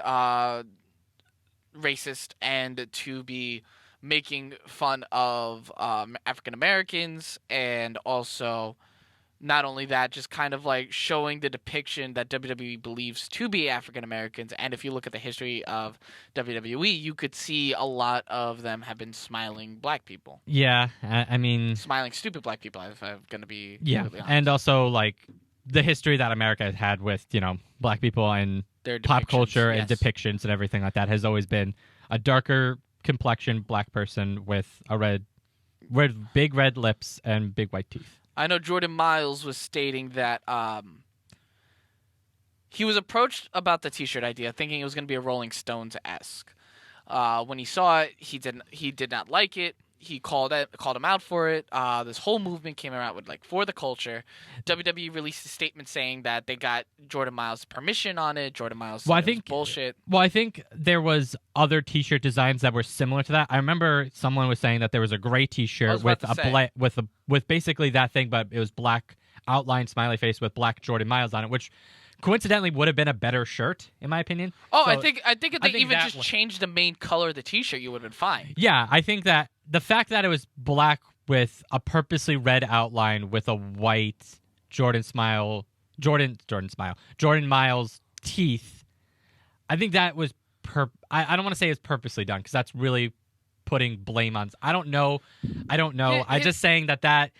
racist and to be making fun of African Americans, and also not only that, just kind of like showing the depiction that WWE believes to be African Americans. And if you look at the history of WWE, you could see a lot of them have been smiling black people. Yeah, I mean, smiling stupid black people, if I'm going to be completely honest. And also like the history that America has had with, black people and their pop culture yes. and depictions and everything like that has always been a darker complexion black person with a big red lips and big white teeth. I know Jordan Myles was stating that he was approached about the T-shirt idea, thinking it was going to be a Rolling Stones-esque. When he saw it, he did not like it. He called him out for it. This whole movement came around with for the culture. WWE released a statement saying that they got Jordan Myles' permission on it. Jordan Myles said it was bullshit. Well, I think there was other T-shirt designs that were similar to that. I remember someone was saying that there was a gray T-shirt with basically that thing, but it was black outline smiley face with black Jordan Myles on it, which coincidentally would have been a better shirt, in my opinion. Oh, so I think if they even just changed the main color of the T-shirt, you would have been fine. Yeah, I think that the fact that it was black with a purposely red outline with a white Jordan Myles teeth, I think that was I don't want to say it's purposely done because that's really putting blame on. I don't know. I'm just saying that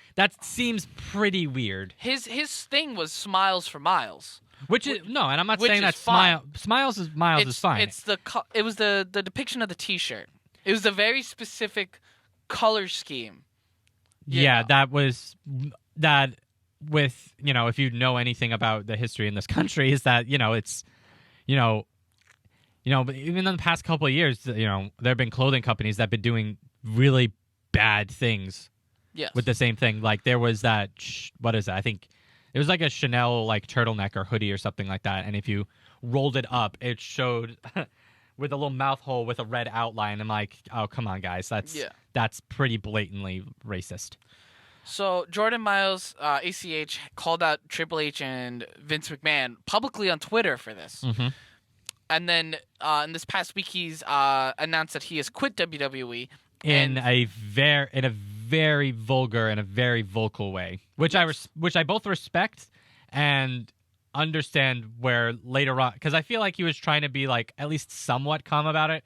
seems pretty weird. His thing was smiles for miles. Which is no, and I'm not saying that Smiles is fine. It was the depiction of the T-shirt. It was a very specific color scheme. Yeah, know. that was that. With if you know anything about the history in this country, is that it's but even in the past couple of years, there have been clothing companies that have been doing really bad things. Yes. With the same thing, like there was that what is that? I think it was like a Chanel like turtleneck or hoodie or something like that, and if you rolled it up, it showed with a little mouth hole with a red outline. I'm like, oh come on, guys, that's pretty blatantly racist. So Jordan Myles, ACH, called out Triple H and Vince McMahon publicly on Twitter for this. Mm-hmm. And then in this past week, he's announced that he has quit WWE in a very vulgar and a very vocal way, which I both respect and understand. Where later on, because I feel like he was trying to be like at least somewhat calm about it,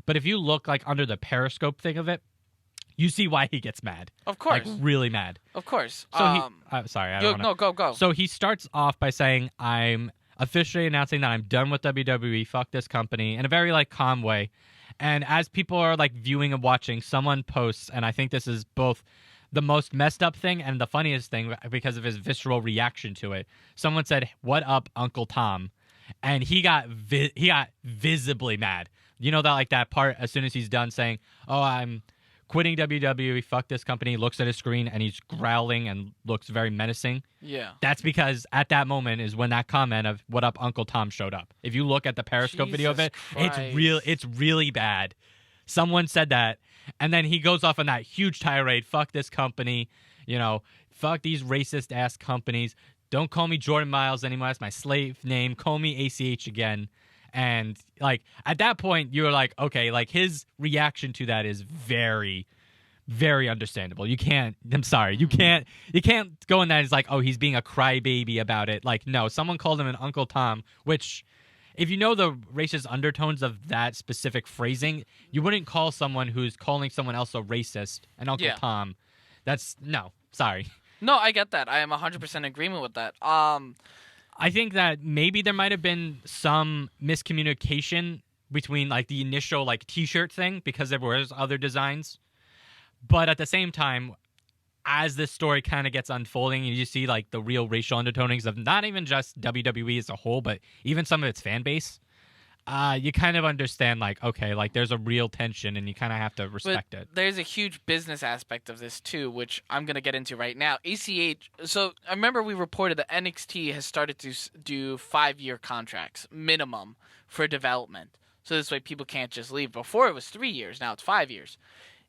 but if you look like under the Periscope thing of it, you see why he gets mad. Of course. Like, really mad. Of course. So sorry. I don't wanna... No, go. So he starts off by saying, I'm officially announcing that I'm done with WWE. Fuck this company. In a very, like, calm way. And as people are, like, viewing and watching, someone posts, and I think this is both the most messed up thing and the funniest thing because of his visceral reaction to it. Someone said, "What up, Uncle Tom?" And he got visibly mad. You know that, like, that part as soon as he's done saying, "Oh, I'm quitting WWE, fuck this company," looks at his screen and he's growling and looks very menacing. Yeah. That's because at that moment is when that comment of "What up, Uncle Tom" showed up. If you look at the Periscope video of it, it's really bad. Someone said that, and then he goes off on that huge tirade, fuck this company, fuck these racist ass companies. Don't call me Jordan Myles anymore. That's my slave name. Call me ACH again. And like at that point, you're like, okay, like his reaction to that is very, very understandable. You can't go in that as like, oh, he's being a crybaby about it. Like, no, someone called him an Uncle Tom, which if you know the racist undertones of that specific phrasing, you wouldn't call someone who's calling someone else a racist an Uncle Tom. Sorry. No, I get that. I am 100% in agreement with that. I think that maybe there might have been some miscommunication between like the initial like t-shirt thing because there was other designs. But at the same time, as this story kind of gets unfolding and you see like the real racial undertonings of not even just WWE as a whole, but even some of its fan base, you kind of understand like, okay, like there's a real tension and you kind of have to respect it. There's a huge business aspect of this too, which I'm going to get into right now. ACH, so I remember we reported that NXT has started to do 5-year contracts minimum for development. So this way people can't just leave. Before it was 3 years, now it's 5 years.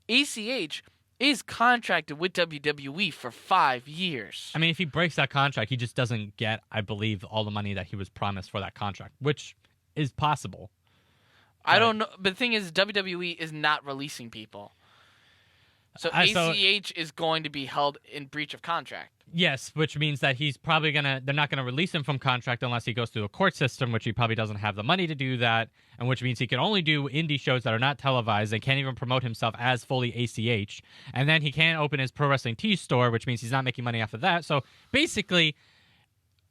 ACH is contracted with WWE for 5 years. I mean, if he breaks that contract, he just doesn't get, I believe, all the money that he was promised for that contract, which is possible. I don't know. But the thing is, WWE is not releasing people. So ACH is going to be held in breach of contract. Yes, which means that he's probably they're not going to release him from contract unless he goes through a court system, which he probably doesn't have the money to do that, and which means he can only do indie shows that are not televised and can't even promote himself as fully ACH. And then he can't open his Pro Wrestling Tees store, which means he's not making money off of that. So basically,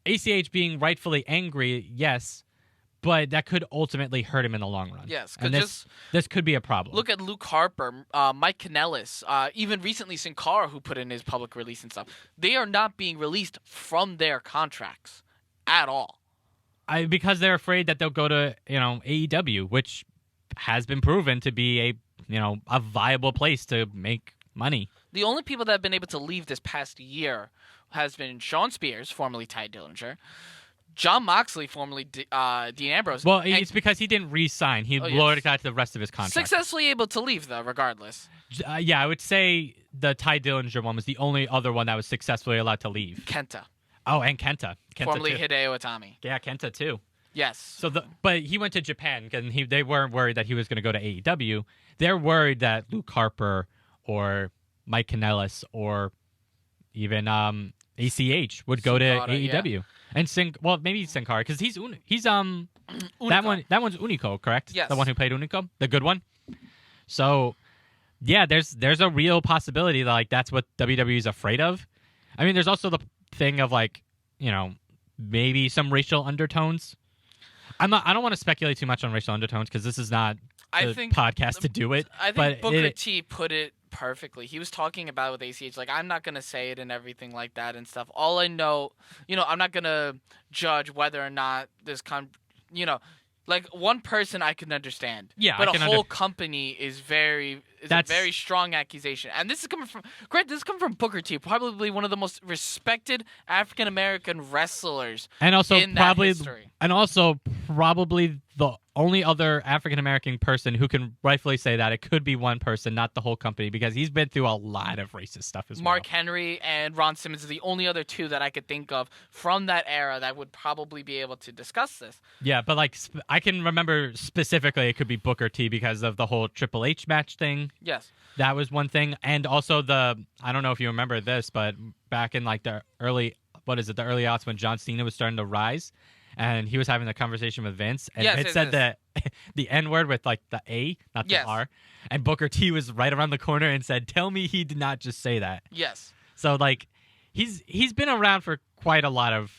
ACH being rightfully angry, yes, but that could ultimately hurt him in the long run. Yes, and this could be a problem. Look at Luke Harper, Mike Kanellis, even recently Sin Cara, who put in his public release and stuff. They are not being released from their contracts at all. Because they're afraid that they'll go to AEW, which has been proven to be a viable place to make money. The only people that have been able to leave this past year has been Sean Spears, formerly Ty Dillinger, Jon Moxley, formerly Dean Ambrose. Well, it's because he didn't re-sign. He lowered got the rest of his contract. Successfully able to leave, though, regardless. Yeah, I would say the Ty Dillinger one was the only other one that was successfully allowed to leave. Kenta. Oh, and Kenta. Formerly too. Hideo Itami. Yeah, Kenta, too. Yes. So, but he went to Japan, and they weren't worried that he was going to go to AEW. They're worried that Luke Harper or Mike Kanellis or even ACH would go to AEW. Yeah. And maybe Sin Cara, because he's Unico. That one's Unico, correct? Yes. The one who played Unico, the good one. So, yeah, there's a real possibility that like that's what WWE is afraid of. I mean, there's also the thing of like maybe some racial undertones. I don't want to speculate too much on racial undertones because this is not I think podcast to do it. I think but Booker T put it perfectly. He was talking about it with ACH, like, I'm not gonna say it and everything like that and stuff. All I know, I'm not gonna judge whether or not this like one person I can understand. Yeah, but I a can whole company is a very strong accusation, and this is coming from Booker T, probably one of the most respected African American wrestlers, and also in that history. And also probably the only other African American person who can rightfully say that. It could be one person, not the whole company, because he's been through a lot of racist stuff as well. Mark Henry and Ron Simmons are the only other two that I could think of from that era that would probably be able to discuss this. Yeah, but like I can remember specifically it could be Booker T because of the whole Triple H match thing. Yes. That was one thing. And also I don't know if you remember this, but back in like the early aughts when John Cena was starting to rise, and he was having a conversation with Vince, and Vince said the N-word with like the A, not the R, and Booker T was right around the corner and said, "Tell me he did not just say that." Yes. So like he's been around for quite a lot of,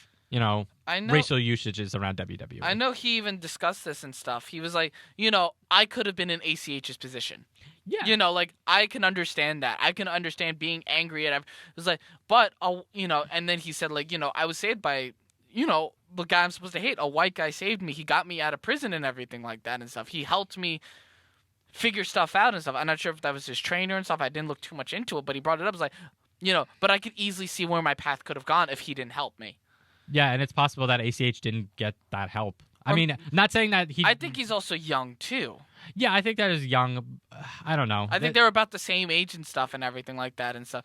racial usages around WWE. I know he even discussed this and stuff. He was like, I could have been in ACH's position. Yeah. Like, I can understand that. I can understand being angry at. It was like, but and then he said, like, I was saved by, the guy I'm supposed to hate. A white guy saved me. He got me out of prison and everything like that and stuff. He helped me figure stuff out and stuff. I'm not sure if that was his trainer and stuff. I didn't look too much into it, but he brought it up. It was like, but I could easily see where my path could have gone if he didn't help me. Yeah, and it's possible that ACH didn't get that help. I mean, not saying that he... I think he's also young, too. Yeah, I think that is young. I don't know. I think they're about the same age and stuff and everything like that and stuff.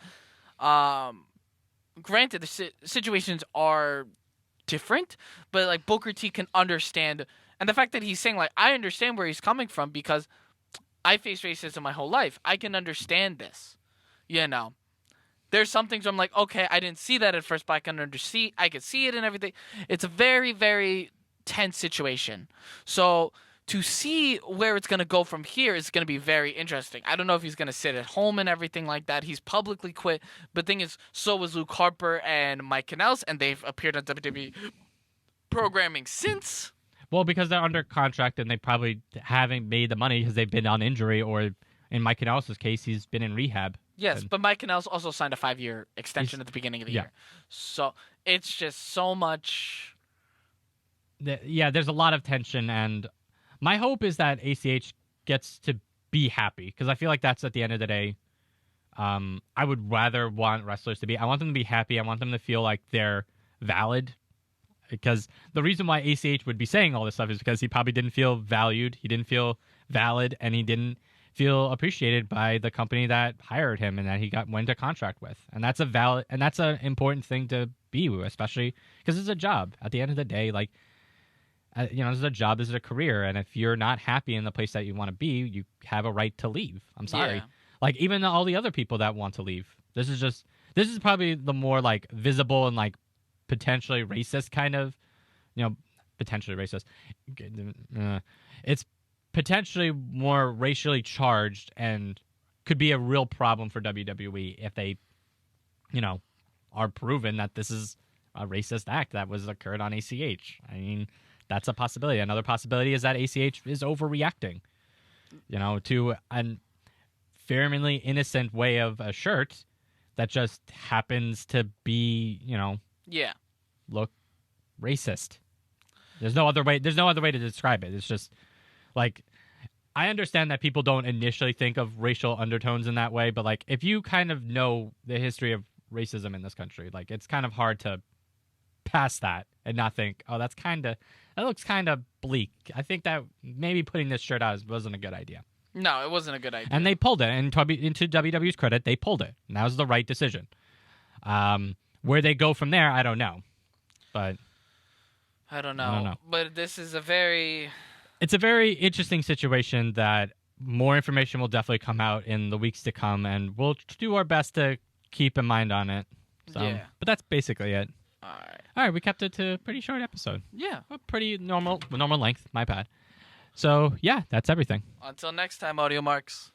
Granted, the situations are different, but, like, Booker T can understand. And the fact that he's saying, like, I understand where he's coming from because I faced racism my whole life. I can understand this, There's some things where I'm like, okay, I didn't see that at first, but I could see it and everything. It's a very, very tense situation. So to see where it's going to go from here is going to be very interesting. I don't know if he's going to sit at home and everything like that. He's publicly quit. But the thing is, so was Luke Harper and Mike Kanellis, and they've appeared on WWE programming since. Well, because they're under contract and they probably haven't made the money because they've been on injury, or in Mike Kanellis' case, he's been in rehab. Yes, but Mike Kanellis also signed a 5-year extension at the beginning of the year. So it's just so much. Yeah, there's a lot of tension, and my hope is that ACH gets to be happy, because I feel like that's at the end of the day. I would rather want wrestlers to be. I want them to be happy. I want them to feel like they're valid, because the reason why ACH would be saying all this stuff is because he probably didn't feel valued, he didn't feel valid, and he didn't feel appreciated by the company that hired him and that he went to contract with. And that's an important thing to be, especially because it's a job. At the end of the day, like, this is a job, this is a career, and if you're not happy in the place that you want to be, you have a right to leave. I'm sorry. Yeah. Like, even all the other people that want to leave. This is probably the more, like, visible and, like, potentially racist kind of, potentially racist. It's potentially more racially charged and could be a real problem for WWE if they, are proven that this is a racist act that was occurred on ACH. I mean, that's a possibility. Another possibility is that ACH is overreacting, to a fairly innocent way of a shirt that just happens to be, look racist. There's no other way to describe it. It's just like, I understand that people don't initially think of racial undertones in that way, but like, if you kind of know the history of racism in this country, like, it's kind of hard to pass that and not think, oh, that looks kind of bleak. I think that maybe putting this shirt out wasn't a good idea. No, it wasn't a good idea. And they pulled it. And into WWE's credit, they pulled it. And that was the right decision. Where they go from there, I don't know. But I don't know. But this is it's a very interesting situation that more information will definitely come out in the weeks to come, and we'll do our best to keep in mind on it. So, yeah. But that's basically it. All right, we kept it to a pretty short episode. Yeah. A pretty normal length, my bad. So, yeah, that's everything. Until next time, Audio Marks.